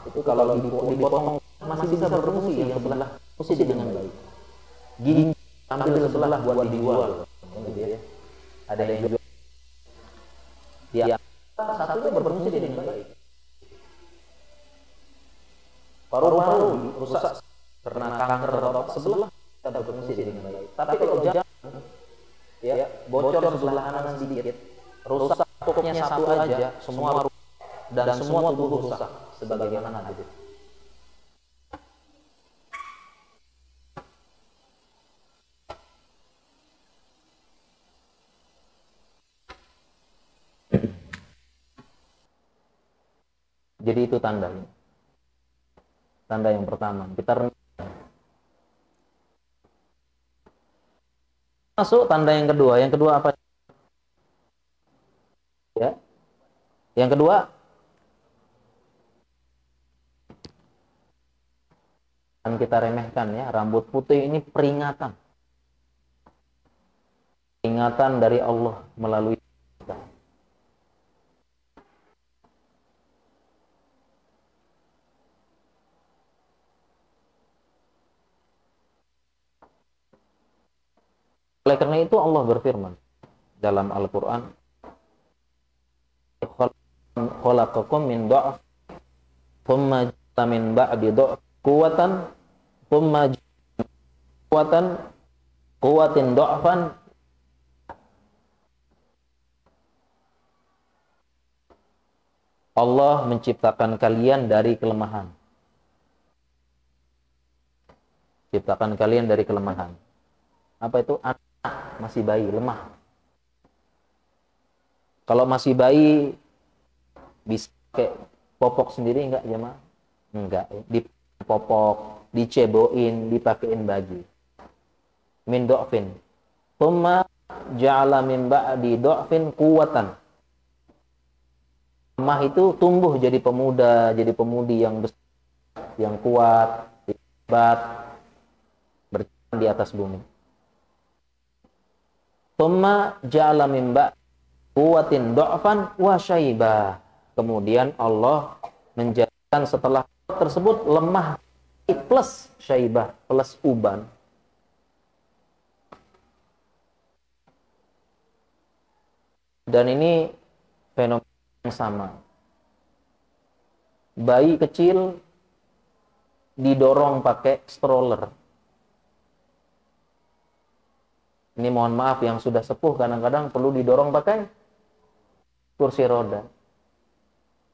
itu kalau dipotong masih bisa berfungsi, yang sebelah fungsi dengan baik. Ginjal ambil sebelah buat dijual, ada yang jual. Ya, satunya berfungsi dengan baik. Paru-paru rusak karena kanker otak sebelah tidak berfungsi dengan baik. Tapi kalau jantung, ya bocor sebelah kanan sedikit, rusak tutupnya satu aja, semua rusak dan semua tubuh rusak sebagaimana hadis. Jadi itu tandanya. Tanda yang pertama, kita masuk tanda yang kedua. Yang kedua apa? Ya. Yang kedua, yang kita remehkan ya, rambut putih ini peringatan. Peringatan dari Allah melalui kita. Oleh karena itu Allah berfirman dalam Al-Quran, khalaqakum min dha'f thumma ja'ala min ba'di dha'f quwwatan thumma quwwatin dha'fan. Allah menciptakan kalian dari kelemahan. Ciptakan kalian dari kelemahan. Apa itu? Anak masih bayi, lemah. Kalau masih bayi bisa pakai popok sendiri enggak, jemaah? Enggak. Dipopok, diceboin, dipakein baju. Min do'fin. Thumma ja'ala min ba'di do'fin quwwatan. Lemah itu tumbuh jadi pemuda, jadi pemudi yang besar, yang kuat, hebat, berjalan di atas bumi. Thumma ja'ala min ba'di quwwatin do'fan wa syaibah. Kemudian Allah menjadikan setelah tersebut lemah plus syaibah, plus uban. Dan ini fenomena yang sama. Bayi kecil didorong pakai stroller. Ini mohon maaf yang sudah sepuh kadang-kadang perlu didorong pakai kursi roda.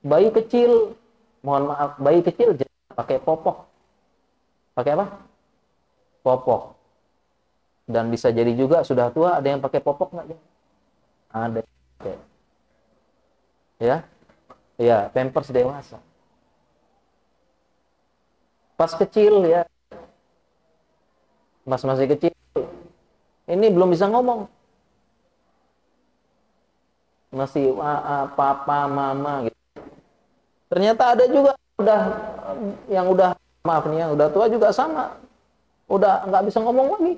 Bayi kecil, mohon maaf, bayi kecil jangan pakai popok. Pakai apa? Popok. Dan bisa jadi juga sudah tua ada yang pakai popok nggak? Ada. Ya, ya, pampers dewasa. Pas kecil ya, masih kecil, ini belum bisa ngomong, masih papa, mama gitu. Ternyata ada juga yang udah maaf nih, yang udah tua juga sama, udah nggak bisa ngomong lagi,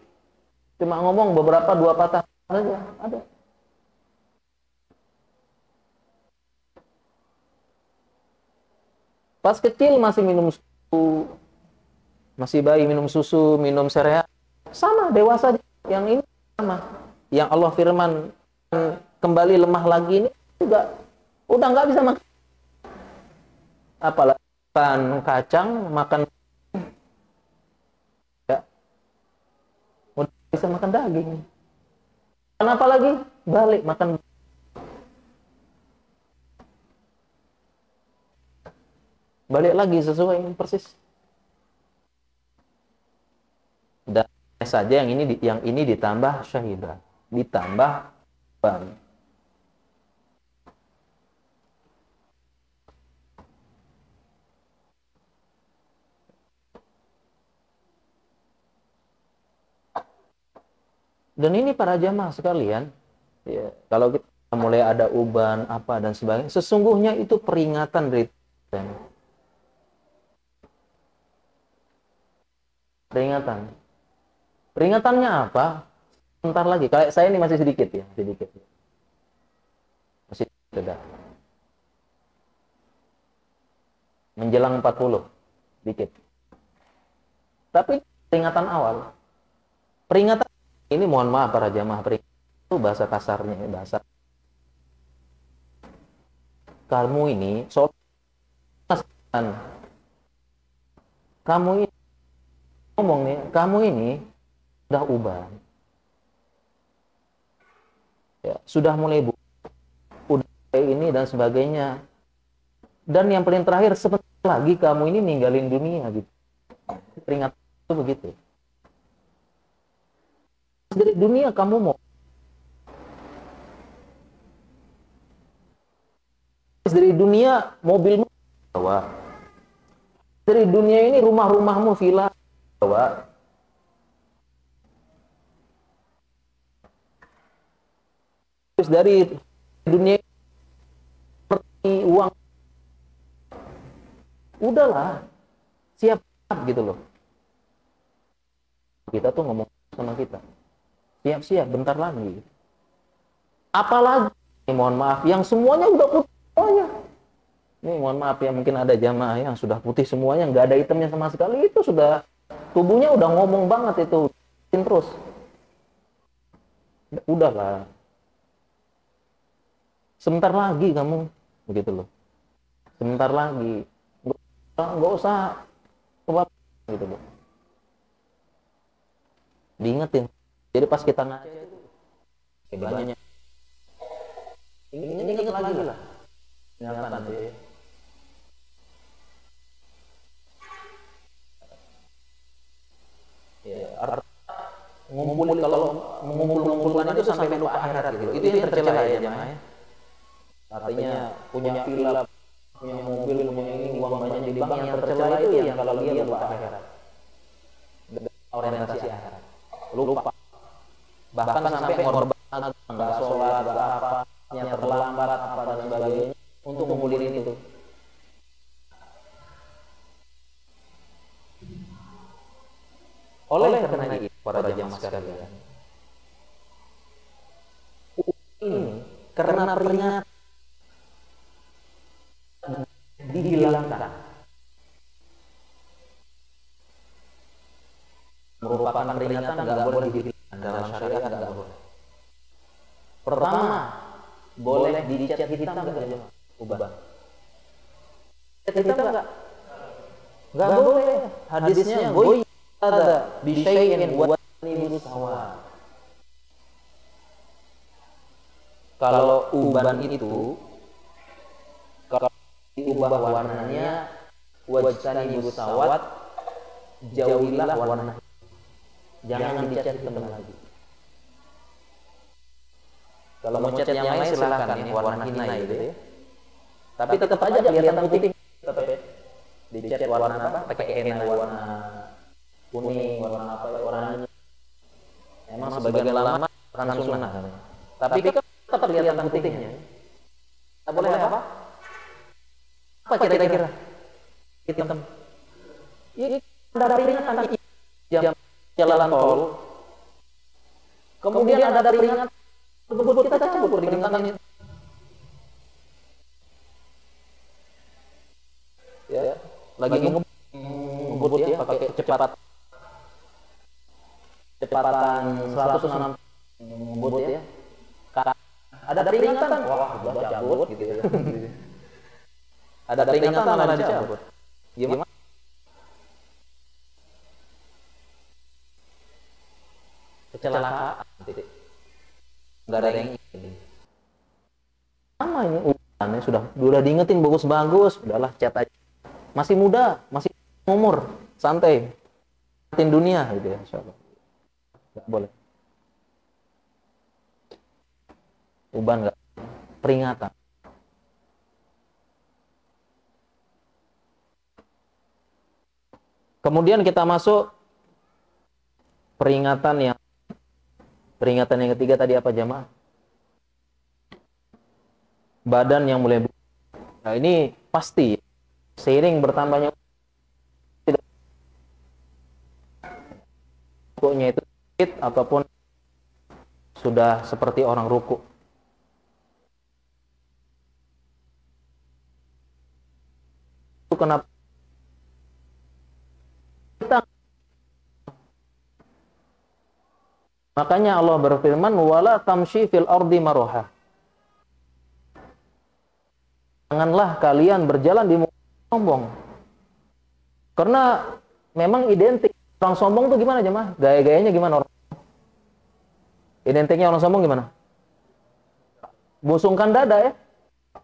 cuma ngomong beberapa 2 patah saja ada. Pas kecil masih minum susu, masih bayi minum susu, minum sereal, sama dewasa yang ini sama. Yang Allah firman kembali lemah lagi ini juga udah nggak bisa makan. Apalagi makan kacang, makan ya, udah bisa makan daging. Kenapa lagi? Balik makan. Balik lagi sesuai persis. Dan saja yang ini ditambah syahidah, ditambah ban. Dan ini para jamaah sekalian, ya, kalau kita mulai ada uban apa dan sebagainya, sesungguhnya itu peringatan dari Tuhan. Peringatannya apa? Sebentar lagi. Kayak saya ini masih sedikit ya, sedikit. Masih sedikit. Menjelang 40, sedikit. Tapi peringatan awal. Peringatan ini mohon maaf para jamaah, peringatan itu bahasa kasarnya, bahasa. Kamu ini kamu ini ngomong nih, kamu ini sudah uban, ya, sudah mulai udah ini dan sebagainya. Dan yang paling terakhir, sebentar lagi kamu ini ninggalin dunia gitu. Peringatan itu begitu. Dari dunia kamu mau, dari dunia mobilmu bawa, dari dunia ini rumah-rumahmu villa bawa, terus dari dunia seperti uang, udahlah siap gitu loh. Kita tuh ngomong sama kita, siap-siap bentar lagi. Apalagi mohon maaf yang semuanya udah putih semuanya. Ini mohon maaf ya, mungkin ada jamaah yang sudah putih semuanya, nggak ada hitamnya sama sekali, itu sudah tubuhnya udah ngomong banget itu terus. Udahlah. Sebentar lagi kamu begitu loh. Sebentar lagi. Nggak usah gitu loh. Diingetin. Jadi pas kita ngaca itu banyak. Ingat lagi lah. Ingatan deh. Ya, kalau mengumpulkan itu sampai lupa akhirat gitu. Itu yang tercela ya jemaah ya. Artinya punya villa, punya mobil, punya ini, uang banyak di bank, yang tercela itu yang kalau dia lupa akhirat. Orientasi akhirat. Lupa. Bahkan sampai korban nggak sholat, nggak apa, yang terlambat apa dan sebagainya untuk ngumpulin itu. Oleh karena itu para jamaah sekalian, ini karena peringatan peringatan nggak boleh dipilih dalam syariat, nggak boleh. Pertama, boleh dicat hitam nggak ya, uban? Cat hitam nggak? Nggak boleh. Hadisnya boy ada bisyai'in wa nibu sawa. Kalau uban itu kalau diubah warnanya wajtanibu sawat, jauhilah warna, jangan dicat hitam lagi. Kalau mau cat yang lain silakan, ini warna hina gitu ya. Tapi tetap aja kelihatan putih, tetap ya. Dicat warna apa? Pakai henna warna kuning, warna apa? Warna emang sebagian lama akan sunnah. Tapi kan tetap kelihatan putihnya. Tak boleh apa? Apa kira-kira? Hitam. Ini ada peringatan jam jalan tol. Kemudian ada peringatan tersebut kita cabut peringatan ini. Ya, lagi ngebut ya, pakai kecepatan 160 ngebut ya. Ada peringatan, wah udah cabut gitu ya. Ada peringatan malah dicabut. Gimana? Kecelakaan titik. Nggak ada yang ini. Sama ini ubannya sudah diingetin bagus-bagus, udahlah cat aja. Masih muda, masih umur, santai. Ingetin dunia gitu ya, insyaallah. Nggak boleh. Uban nggak, peringatan. Kemudian kita masuk peringatan yang ketiga tadi apa jamaah? Badan yang mulai. Nah ini pasti seiring bertambahnya rukuknya itu sedikit ataupun sudah seperti orang ruku. Itu kenapa? Makanya Allah berfirman, wala tamshi fil ardi maroha. Janganlah kalian berjalan di muka sombong. Karena memang identik orang sombong tuh gimana jemaah? Gaya-gayanya gimana orang? Identiknya orang sombong gimana? Busungkan dada ya.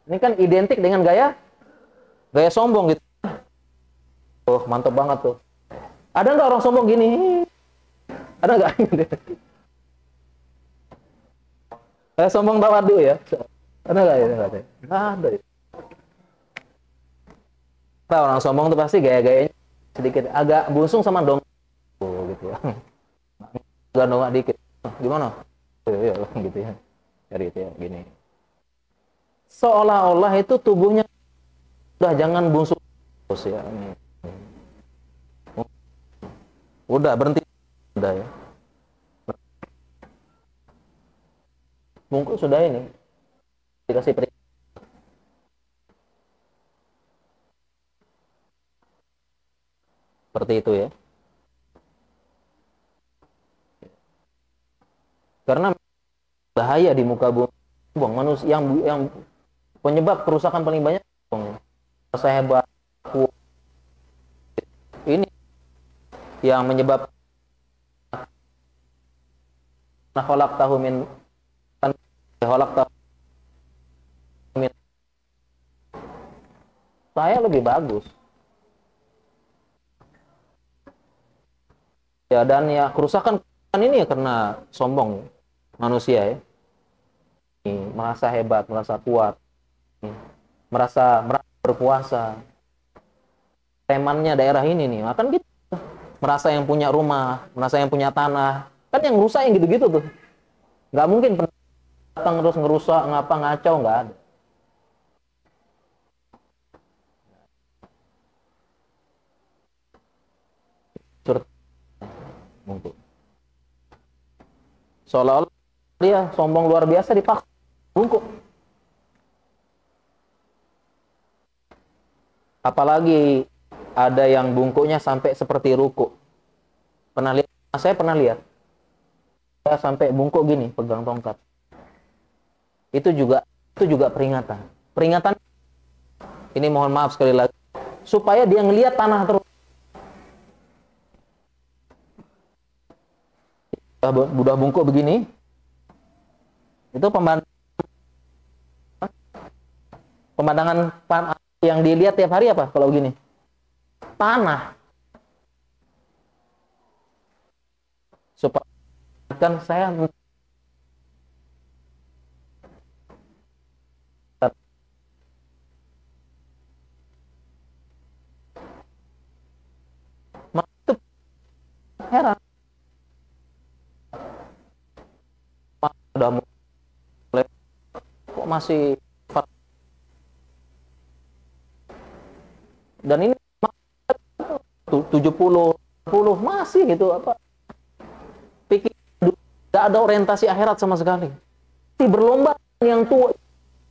Ini kan identik dengan gaya sombong gitu. Oh, mantap banget tuh. Ada nggak orang sombong gini? Ada nggak? Kayak sombong tawadu ya. Ada nggak ya? Nggak ada. Nah, orang sombong tuh pasti gaya-gayanya sedikit agak busung sama dong. Oh, gitu ya. Agak dongak dikit. Gimana? Ya, gitu ya. Dari itu ya, gini. Seolah-olah itu tubuhnya udah jangan busung terus ya. Udah berhenti. Udah ya. Bungkus sudah ini dikasih peringatan. Seperti itu ya. Karena bahaya di muka bumi manusia yang penyebab kerusakan paling banyak rasa hebat ini yang menyebab kholak tahu min saya lebih bagus ya, dan ya kerusakan ini ya karena sombong manusia ya, merasa hebat, merasa kuat, merasa berkuasa, temannya daerah ini nih, makan gitu, merasa yang punya rumah, merasa yang punya tanah, kan yang rusak yang gitu-gitu tuh, nggak mungkin datang terus ngerusak, ngapa ngacau, nggak ada. Seolah-olah dia sombong luar biasa dipaksa bungkuk. Apalagi ada yang bungkuknya sampai seperti ruku. Pernah lihat Saya pernah lihat, saya sampai bungkuk gini, pegang tongkat. Itu juga peringatan. Peringatan ini mohon maaf sekali lagi, supaya dia ngelihat tanah terus. Udah bungkuk begini, itu pemandangan yang dilihat tiap hari apa kalau begini? Tanah. Supaya kan saya itu heran. Udah mulai kok masih, dan ini 70 masih gitu apa? Pikir tidak ada orientasi akhirat sama sekali. Masih berlomba yang tua.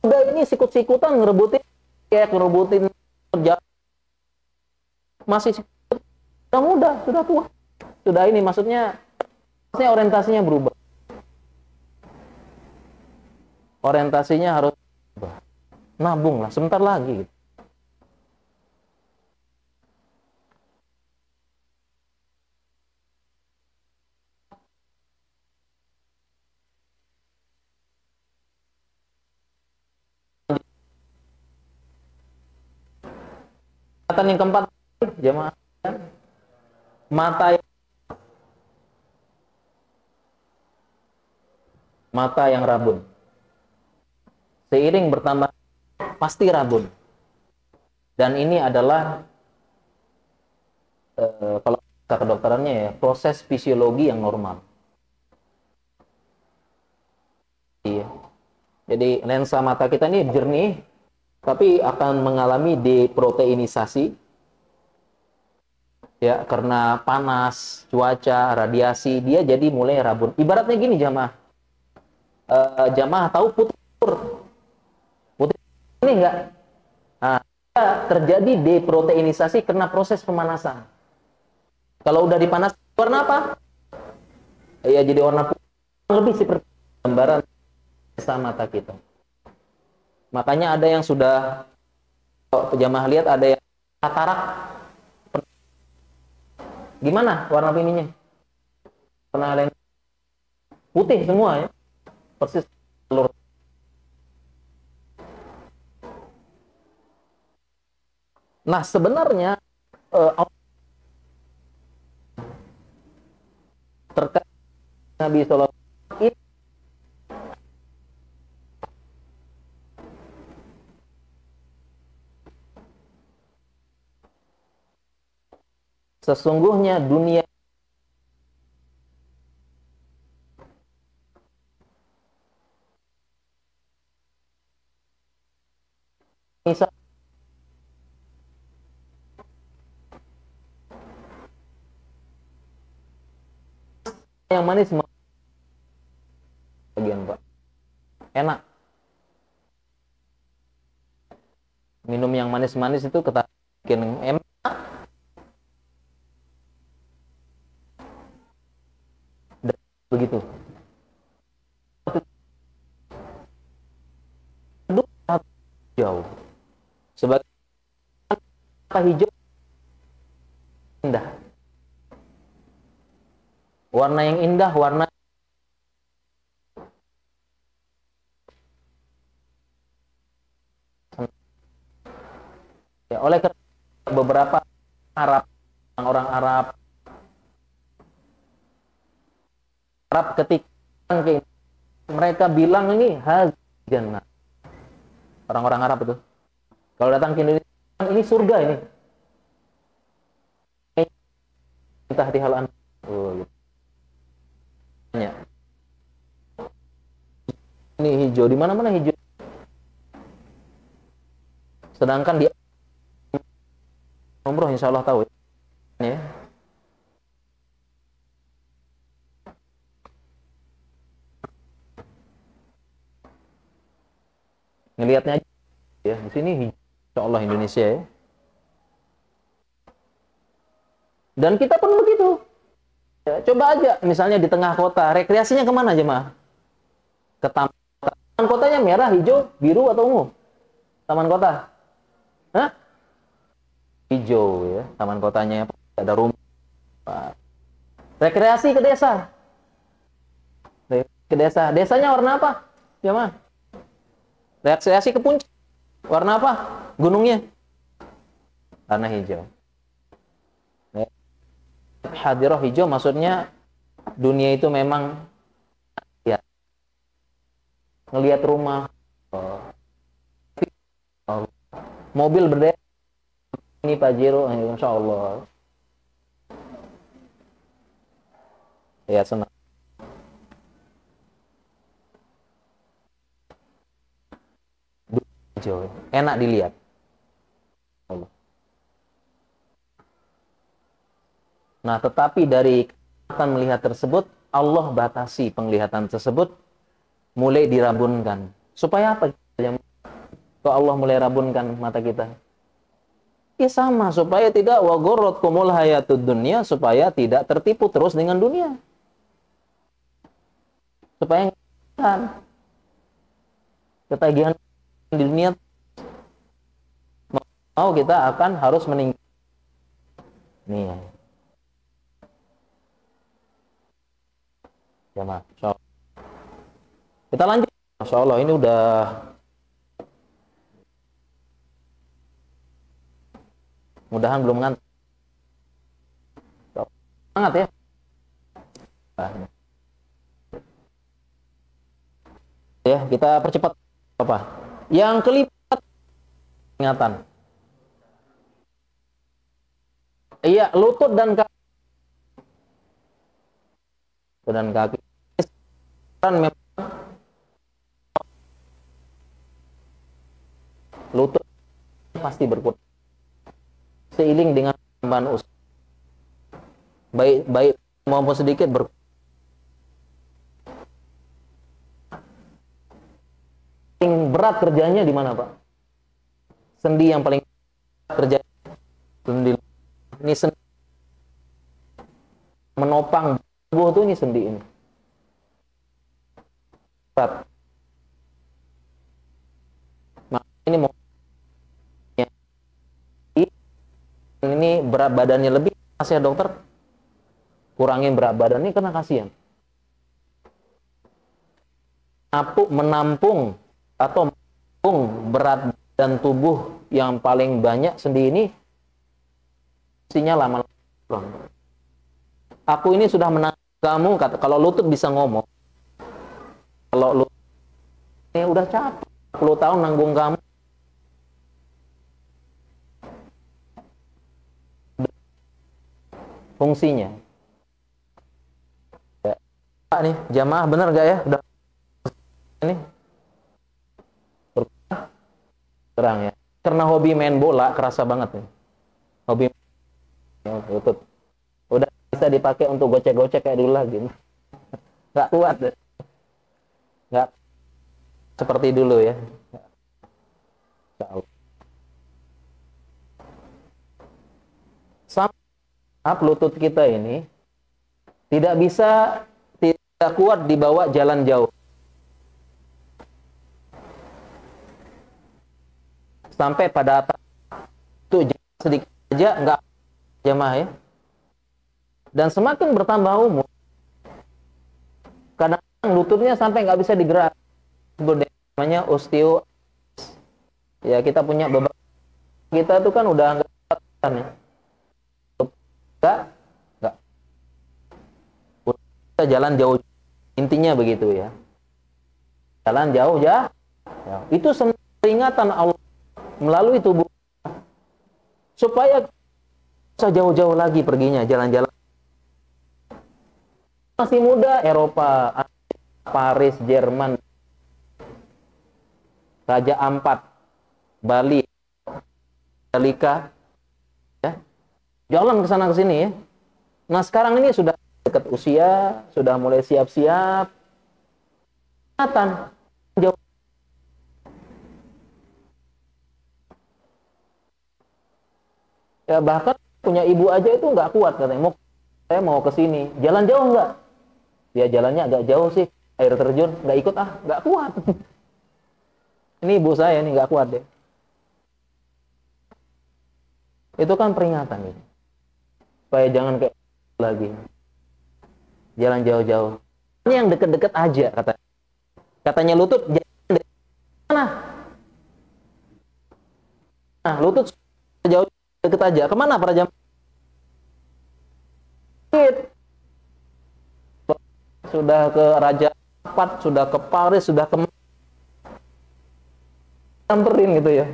Udah ini sikut-sikutan ngerebutin kayak ngerebutin kerja. Masih sudah muda, sudah tua. Sudah ini maksudnya orientasinya berubah. Orientasinya harus berubah. Nabung lah sebentar lagi gitu. Yang keempat, jemaah, mata yang rabun. Seiring bertambah pasti rabun. Dan ini adalah kalau kata kedokterannya ya, proses fisiologi yang normal. Iya. Jadi lensa mata kita ini jernih, tapi akan mengalami deproteinisasi ya, karena panas, cuaca, radiasi, dia jadi mulai rabun. Ibaratnya gini jamaah, jamaah tahu putih ini enggak? Nah, terjadi deproteinisasi karena proses pemanasan. Kalau udah dipanas, warna apa? Ya jadi warna putih, lebih seperti gambaran lensa mata kita. Makanya ada yang sudah, kalau jamaah lihat ada yang katarak. Gimana warna ininya? Warna lens putih semua ya. Persis telur. Nah, sebenarnya terkait Nabi SAW ini sesungguhnya dunia misal yang manis bagian Pak enak, minum yang manis-manis itu bikin enak begitu. Jauh sebagai hijau indah, warna yang indah, warna ya, oleh beberapa Arab, orang Arab ketika mereka bilang ini jannah, orang-orang Arab itu kalau datang ke Indonesia ini surga ini entah di hal gitu. Ini hijau, di mana-mana hijau, sedangkan dia umroh insya Allah tahu ya. Ngelihatnya aja ya, di sini insya Allah Indonesia ya. Dan kita pun begitu. Ya, coba aja misalnya di tengah kota, rekreasinya kemana jemaah? Ke taman. Taman kotanya merah, hijau, biru atau ungu? Taman kota? Hah? Hijau ya, taman kotanya ada rumah. Rekreasi ke desa. Ke desa. Desanya warna apa? Jemaah. Rekreasi ke puncak. Warna apa? Gunungnya. Warna hijau. Hadirah hijau maksudnya dunia itu memang ya ngelihat rumah, mobil berdaya ini Pajero, insya Allah ya senang. Hijau enak dilihat. Nah, tetapi dari kesempatan melihat tersebut, Allah batasi penglihatan tersebut, mulai dirabunkan. Supaya apa? Kok Allah mulai rabunkan mata kita? Ya sama, supaya tidak wagorotkumul hayatud dunya, supaya tidak tertipu terus dengan dunia. Supaya ketagihan di dunia, mau kita akan harus meninggal. Nih, ya mas. Kita lanjut. Masya Allah, ini udah mudahan belum ngantuk. Semangat ya. Ya, kita percepat apa? Yang kelima ingatan. Iya, lutut dan kaki. Lutut dan kaki. Memang lutut pasti berkurang seiring dengan tambahan usia. Baik maupun sedikit berkurang. Paling berat kerjanya di mana, Pak? Sendi yang paling kerja sendi. Ini sendi menopang tubuh tuh, ini sendi ini. Berat. Nah, ini mau ini berat badannya lebih, ya dokter, kurangin berat badan ini karena kasihan. Menampung atau menampung berat dan tubuh yang paling banyak sendi ini, fungsinya lama-lama. Aku ini sudah menanggung kamu, kata, kalau lutut bisa ngomong. Kalau lutut ini udah capek, 10 tahun nanggung kamu. Fungsinya. Ya. Pak nih, jamaah bener gak ya? Udah ini terang ya. Karena hobi main bola kerasa banget nih. Hobi lutut. Udah bisa dipakai untuk gocek-gocek kayak dulu lagi. Nggak kuat deh. Nggak seperti dulu ya. Sama lutut kita ini tidak kuat dibawa jalan jauh. Sampai pada itu sedikit aja nggak jamaah ya. Dan semakin bertambah umur, kadang lututnya sampai nggak bisa digerak. Namanya osteo. Ya, kita punya beberapa, kita tuh kan udah nggak kita jalan jauh, intinya begitu ya. Jalan jauh ya. Itu peringatan Allah melalui tubuh supaya bisa jauh-jauh lagi perginya, jalan-jalan. Masih muda, Eropa, Paris, Jerman, Raja Ampat, Bali, Dalika, ya, jalan ke sana ke sini ya. Nah sekarang ini sudah dekat usia, sudah mulai siap-siap, kelihatan jauh. Ya bahkan punya ibu aja itu nggak kuat katanya. Mau saya mau ke sini, jalan jauh nggak? Ya jalannya agak jauh sih, air terjun, nggak ikut nggak kuat. Ini ibu saya nih nggak kuat deh. Itu kan peringatan ini, supaya jangan kayak lagi jalan jauh-jauh. Ini yang deket-deket aja katanya Lutut, jalan deket mana? Nah, Lutut jauh deket aja. Kemana para jamaah? Sudah ke Raja Ampat, sudah ke Paris, sudah ke samperin gitu ya.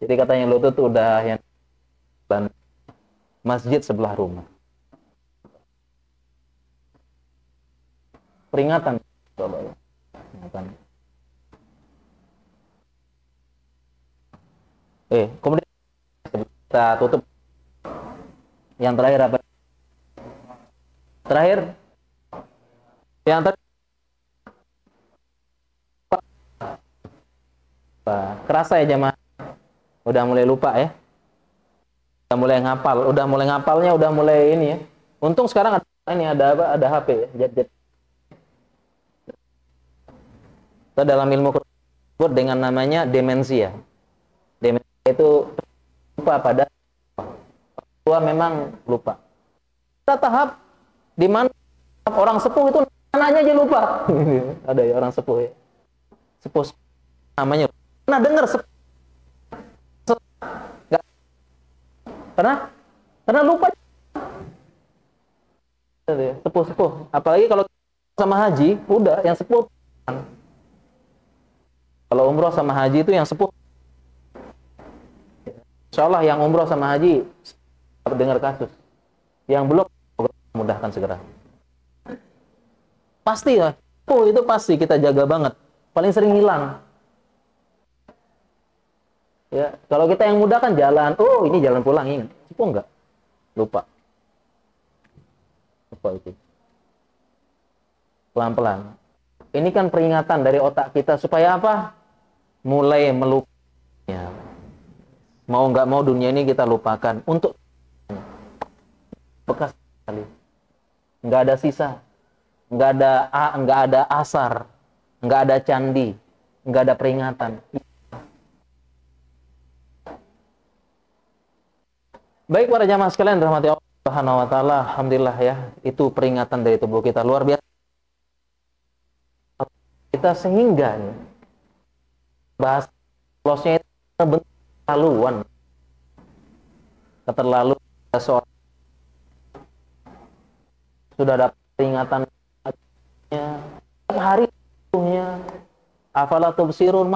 Jadi katanya Lutut udah yang masjid sebelah rumah. Peringatan. Peringatan. Kemudian kita tutup. Yang terakhir apa? Terakhir yang kerasa ya jamaah, udah mulai lupa ya, udah mulai ngapalnya udah mulai ini ya. Untung sekarang ada apa? Ada HP ya. Kita dalam ilmu disebut dengan namanya demensia. Demensia itu lupa pada tua, memang lupa. Ada tahap di mana orang sepuh itu namanya aja lupa. Ada ya orang sepuh ya. Sepuh namanya. Pernah dengar sepuh? Enggak. Karena lupa. Sepuh-sepuh. Apalagi kalau sama haji, udah yang sepuh. Kalau umroh sama haji itu yang sepuh. Insya Allah yang umroh sama haji dengar kasus. Yang belum, mudahkan segera. Pasti ya, itu pasti kita jaga banget. Paling sering hilang. Ya, kalau kita yang mudah kan jalan, ini jalan pulang, ingat. Sepuh enggak? Lupa itu. Pelan-pelan. Ini kan peringatan dari otak kita supaya apa? Mulai melupakannya. Mau nggak mau dunia ini kita lupakan untuk bekas sekali. Nggak ada sisa, nggak ada asar, nggak ada candi, nggak ada peringatan. Baik para jamaah sekalian, rahmati Allah Subhanahu wa taala, alhamdulillah ya, itu peringatan dari tubuh kita luar biasa. Kita sehingga bahas losnya itu keterlaluan. Seorang sudah dapat peringatan setiap hari tubuhnya. Afala tubsirun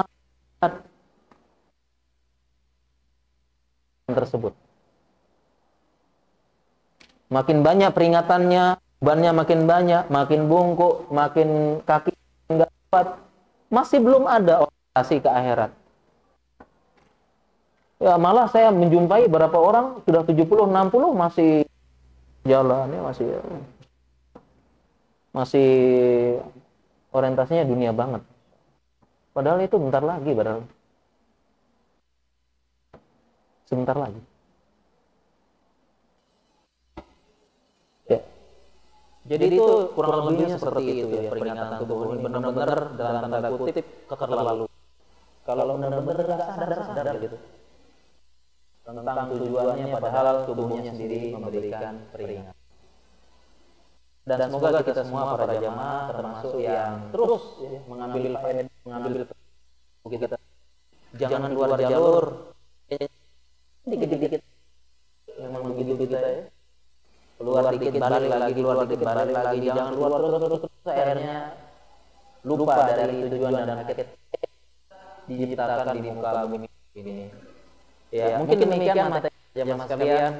tersebut. Makin banyak peringatannya, bannya makin banyak, makin bungkuk, makin kaki enggak kuat, masih belum ada orientasi ke akhirat. Ya malah saya menjumpai beberapa orang sudah 70, 60 masih jalannya masih orientasinya dunia banget. Padahal itu bentar lagi, sebentar lagi. Ya. Jadi itu kurang lebihnya seperti itu ya, peringatan tubuh ini benar-benar dalam tanda kutip keterlaluan. Kalau benar-benar sadar gitu tentang tujuannya, padahal tubuhnya sendiri memberikan peringatan. Dan semoga kita semua para jamaah termasuk yang terus mengambil faedah, mengambil kita, jangan keluar jalur. Dikit-dikit memang begitu kita ya. Keluar dikit balik lagi, keluar dikit balik lagi, jangan keluar terus akhirnya lupa dari tujuan dan hakikat diciptakan di muka bumi ini. Ya, mungkin demikian materi jamaah sekalian,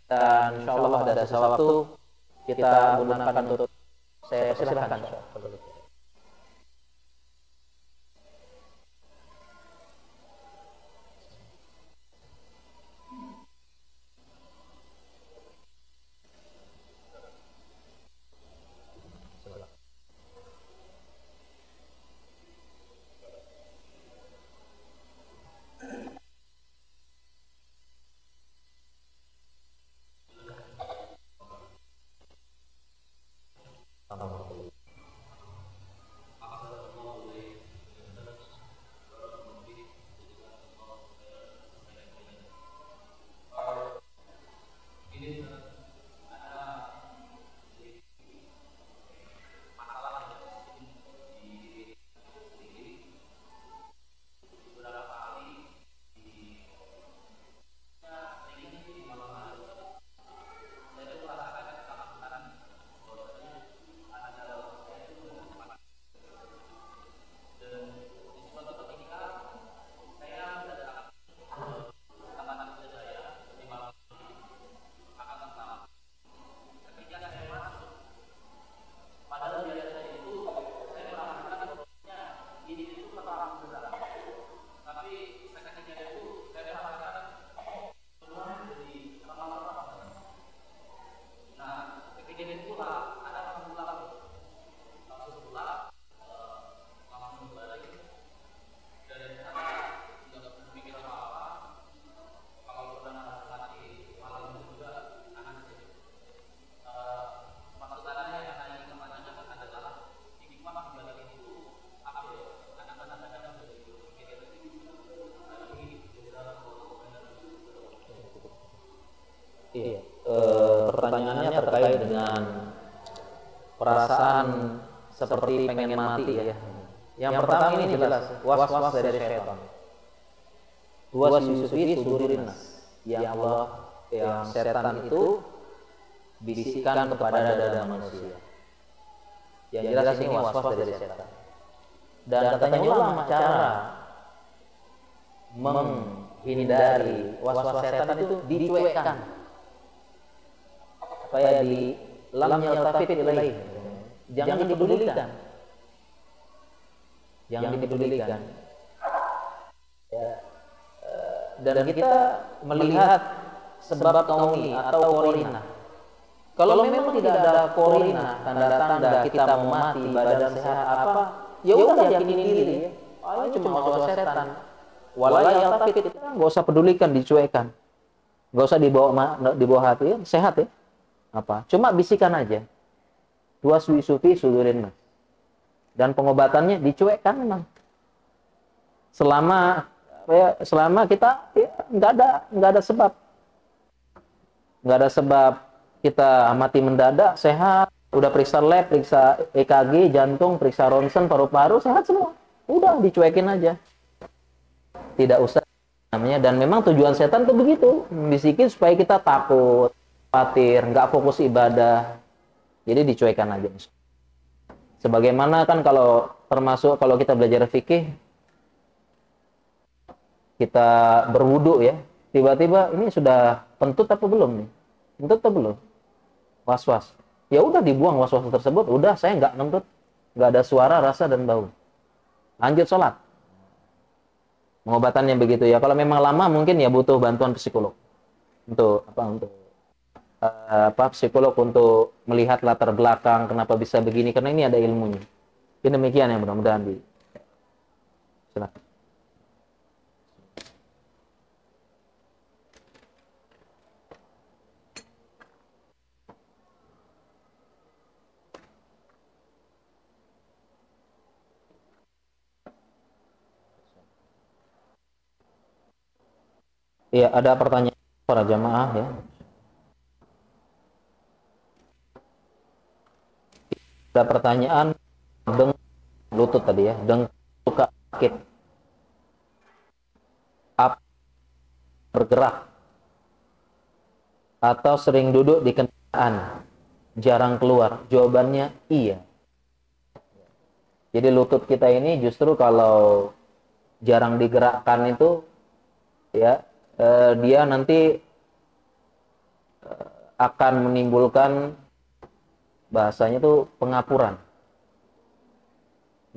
dan insyaallah ada sesuatu kita gunakan untuk saya persilahkan. Iya. Pertanyaannya terkait dengan perasaan seperti pengen mati ya. Yang pertama ini jelas was-was dari syaitan. Waswasi fi sudurin nas. Yang setan itu bisikan kepada dada manusia. Yang jelas ini was-was dari setan. Dan katanya ulama cara menghindari was-was setan itu dicuekkan. Supaya di lam yaltafit ilaih. Jangan dipedulikan. Jangan dipedulikan. Ya. Dan kita melihat sebab kauni atau korina. Kalau memang tidak ada korina, tanda-tanda kita mau mati, badan sehat apa, ya udah yakinin diri. Ini cuma was-was setan. Wala yaltafit, nggak usah pedulikan, dicuekkan. Nggak usah dibawa hati, ya, sehat ya. Apa? Cuma bisikan aja. Waswisu fi sudurin nas. Dan pengobatannya dicuekkan memang. Selama kita ya, nggak ada sebab. Nggak ada sebab kita mati mendadak, sehat, udah periksa lab, periksa EKG, jantung, periksa ronsen, paru-paru, sehat semua. Udah dicuekin aja. Tidak usah namanya. Dan memang tujuan setan tuh begitu, bisikin supaya kita takut, khawatir, nggak fokus ibadah. Jadi dicuekan aja. Sebagaimana kan kalau kita belajar fikih, kita berwudu ya, tiba-tiba ini sudah kentut apa belum nih? Kentut atau belum? Was-was. Ya udah dibuang was-was tersebut, udah saya nggak kentut, nggak ada suara, rasa dan bau. Lanjut sholat. Pengobatannya begitu ya. Kalau memang lama mungkin ya butuh bantuan psikolog. Untuk psikolog untuk melihat latar belakang kenapa bisa begini, karena ini ada ilmunya. Ini demikian ya, mudah-mudahan silakan. Iya, ada pertanyaan para jamaah ya. Ada pertanyaan lutut tadi ya, suka sakit, apa bergerak, atau sering duduk di kendaraan, jarang keluar. Jawabannya iya. Jadi lutut kita ini justru kalau jarang digerakkan itu ya dia nanti akan menimbulkan bahasanya tuh pengapuran.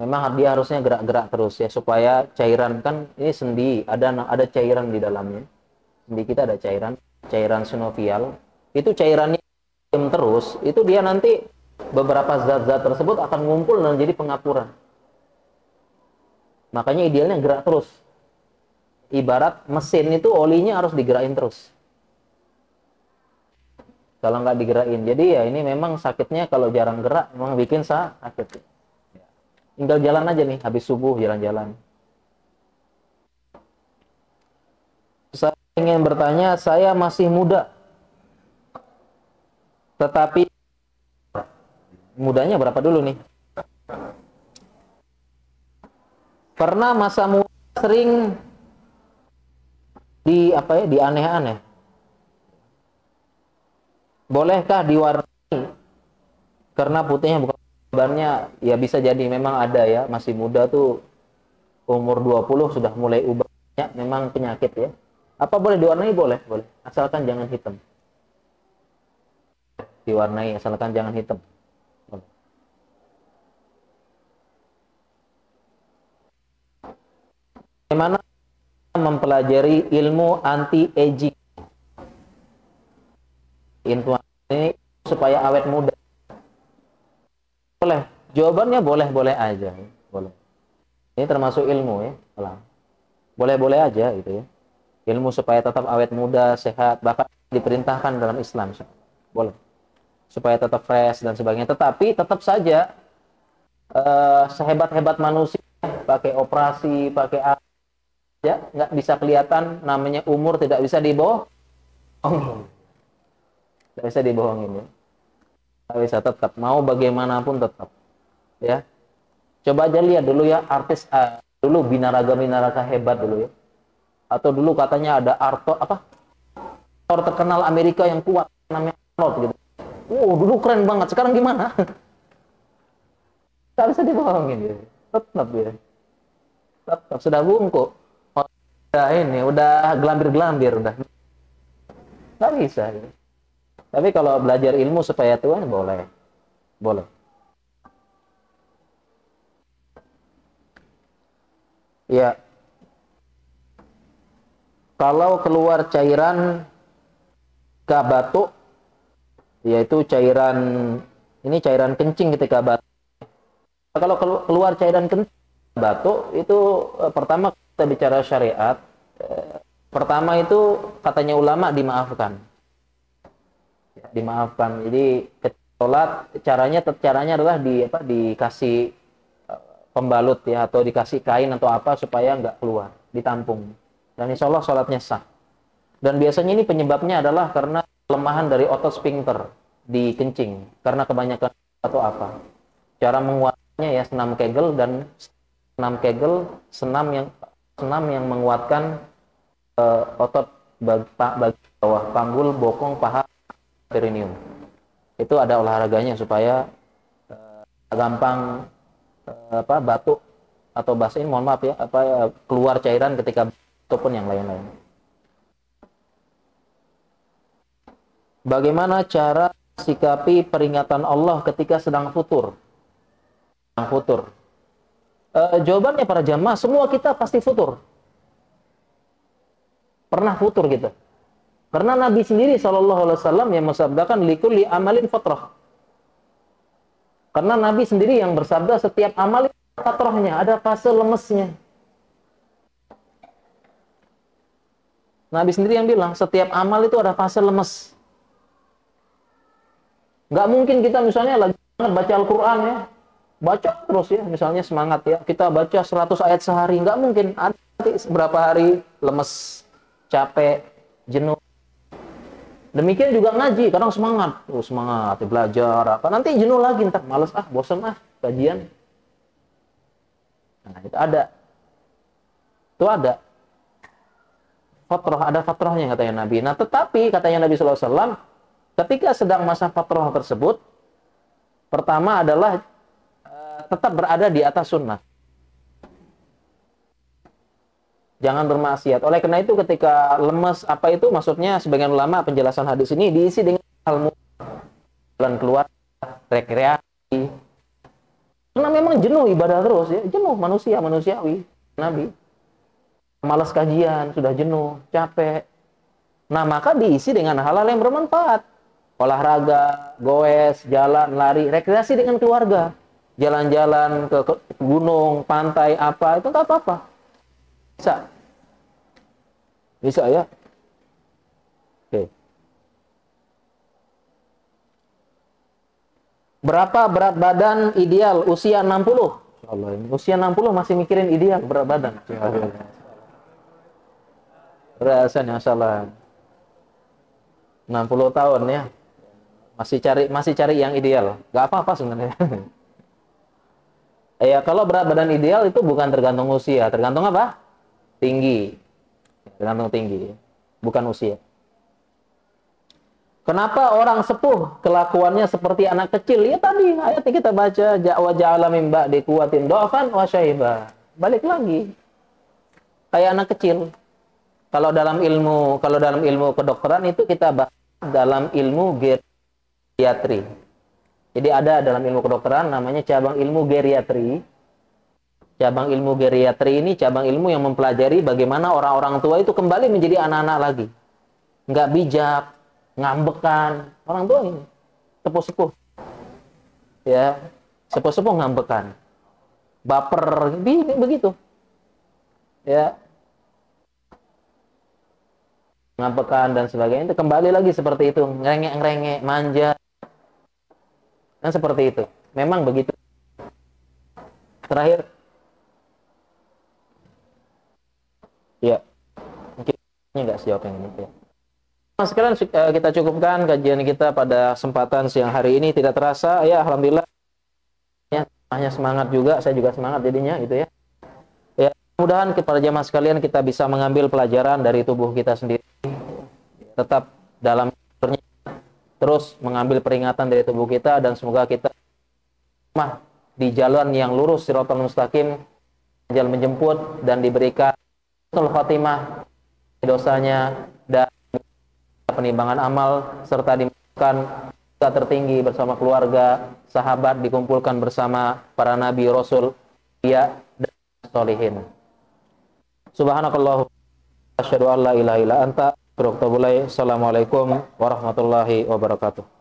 Memang dia harusnya gerak-gerak terus ya, supaya cairan, kan ini sendi, ada cairan di dalamnya. Sendi kita ada cairan sinovial. Itu cairannya terus, itu dia nanti beberapa zat-zat tersebut akan ngumpul dan jadi pengapuran. Makanya idealnya gerak terus. Ibarat mesin itu olinya harus digerakin terus. Kalau nggak digerakin, jadi ya ini memang sakitnya kalau jarang gerak, memang bikin sakit. Tinggal jalan aja nih, habis subuh jalan-jalan. Saya ingin bertanya, saya masih muda, tetapi mudanya berapa dulu nih? Pernah masa muda sering di aneh-aneh. Bolehkah diwarnai karena putihnya bukan ubannya? Ya bisa jadi, memang ada ya, masih muda tuh umur 20 sudah mulai ubahnya, memang penyakit ya. Apa boleh diwarnai? Boleh, asalkan jangan hitam. Diwarnai asalkan jangan hitam. Bagaimana mempelajari ilmu anti-aging ini supaya awet muda? Boleh. Jawabannya boleh aja, boleh. Ini termasuk ilmu ya, boleh aja gitu ya. Ilmu supaya tetap awet muda, sehat, bahkan diperintahkan dalam Islam, boleh. Supaya tetap fresh dan sebagainya. Tetapi tetap saja sehebat-hebat manusia pakai operasi, pakai ya nggak bisa kelihatan, namanya umur tidak bisa dibohong. bisa dibohongin ya. Nggak bisa, tetap mau bagaimanapun tetap ya. Coba aja lihat dulu ya artis dulu binaraga hebat dulu ya, atau dulu katanya ada aktor terkenal Amerika yang kuat namanya Arnold gitu. Dulu keren banget, sekarang gimana? Nggak bisa dibohongin ya. Tetap ya, tetap sudah bungkuk, udah ini udah gelambir udah nggak bisa ya. Tapi kalau belajar ilmu supaya Tuhan boleh, boleh. Ya, kalau keluar cairan ketika batuk, yaitu cairan ini cairan kencing ketika batuk. Kalau keluar cairan kencing batuk itu pertama kita bicara syariat. Pertama itu katanya ulama dimaafkan. Dimaafkan. Jadi sholat caranya adalah dikasih pembalut ya, atau dikasih kain atau apa supaya nggak keluar, ditampung. Dan insya Allah sholatnya sah. Dan biasanya ini penyebabnya adalah karena kelemahan dari otot sphincter di kencing, karena kebanyakan atau apa. Cara menguatnya ya senam Kegel, dan senam yang menguatkan otot bagian bawah, panggul, bokong, paha, perineum. Itu ada olahraganya supaya gampang batuk atau bahasa ini mohon maaf ya, keluar cairan ketika ataupun yang lain-lain. Bagaimana cara sikapi peringatan Allah ketika sedang futur? Jawabannya para jamaah, semua kita pasti futur. Pernah futur gitu. Karena Nabi sendiri SAW yang mensabdakan likulli amalin fatrah. Karena Nabi sendiri yang bersabda setiap amal itu fatrahnya, ada fase lemesnya. Nabi sendiri yang bilang setiap amal itu ada fase lemes. Nggak mungkin kita misalnya lagi baca Al-Quran ya, baca terus ya, misalnya semangat ya, kita baca 100 ayat sehari, nggak mungkin. Ada beberapa hari lemes, capek, jenuh. Demikian juga ngaji, kadang semangat belajar apa, nanti jenuh lagi, entar males bosan kajian. Nah, itu ada fatrah, ada fatrahnya katanya Nabi. Nah, tetapi katanya Nabi SAW, ketika sedang masa fatrah tersebut, pertama adalah tetap berada di atas sunnah. Jangan bermaksiat. Oleh karena itu ketika lemes apa itu maksudnya, sebagian ulama penjelasan hadis ini diisi dengan hal jalan keluar, rekreasi. Karena memang jenuh ibadah terus ya, jenuh manusiawi. Nabi malas kajian, sudah jenuh, capek. Nah, maka diisi dengan hal-hal yang bermanfaat. Olahraga, goes, jalan, lari, rekreasi dengan keluarga. Jalan-jalan ke gunung, pantai apa, itu enggak apa-apa. Bisa ya. Oke. Berapa berat badan ideal usia 60? Allah, ini usia 60 masih mikirin ideal berat badan. Rasanya salah. 60 tahun ya. Masih cari yang ideal. Gak apa-apa sebenarnya. Ya, kalau berat badan ideal itu bukan tergantung usia, tergantung apa? Tinggi. Tergantung tinggi, bukan usia. Kenapa orang sepuh kelakuannya seperti anak kecil? Ya tadi ayat kita baca, wa ja'ala min ba'di quwwatin dha'fan wa syaiba. Balik lagi. Kayak anak kecil. Kalau dalam ilmu kedokteran itu kita bahas dalam ilmu geriatri. Jadi ada dalam ilmu kedokteran namanya cabang ilmu geriatri. Cabang ilmu geriatri ini cabang ilmu yang mempelajari bagaimana orang-orang tua itu kembali menjadi anak-anak lagi. Nggak bijak, ngambekan. Orang tua ini, sepuh-sepuh. Ya, sepuh-sepuh ngambekan. Baper, begitu. Ya. Ngambekan dan sebagainya, itu kembali lagi seperti itu. Ngerengek-ngerengek, manja. Dan seperti itu. Memang begitu. Terakhir, ya, mungkin nggak sejawab yang ini ya. Mas sekalian, kita cukupkan kajian kita pada kesempatan siang hari ini. Tidak terasa ya, alhamdulillah ya, hanya semangat juga, saya juga semangat jadinya gitu ya. Ya, mudah-mudahan kepada jemaah sekalian kita bisa mengambil pelajaran dari tubuh kita sendiri. Tetap dalam terus mengambil peringatan dari tubuh kita, dan semoga kita di jalan yang lurus, siratal mustaqim, jalan menjemput, dan diberikan husnul khotimah dosanya dan penimbangan amal, serta dimakan tertinggi bersama keluarga, sahabat, dikumpulkan bersama para nabi, rasul, ya, dan sholihin. Subhanakallah, asyhadu an la ilaha illa anta, astaghfiruka wa atubu ilaik. Assalamualaikum warahmatullahi wabarakatuh.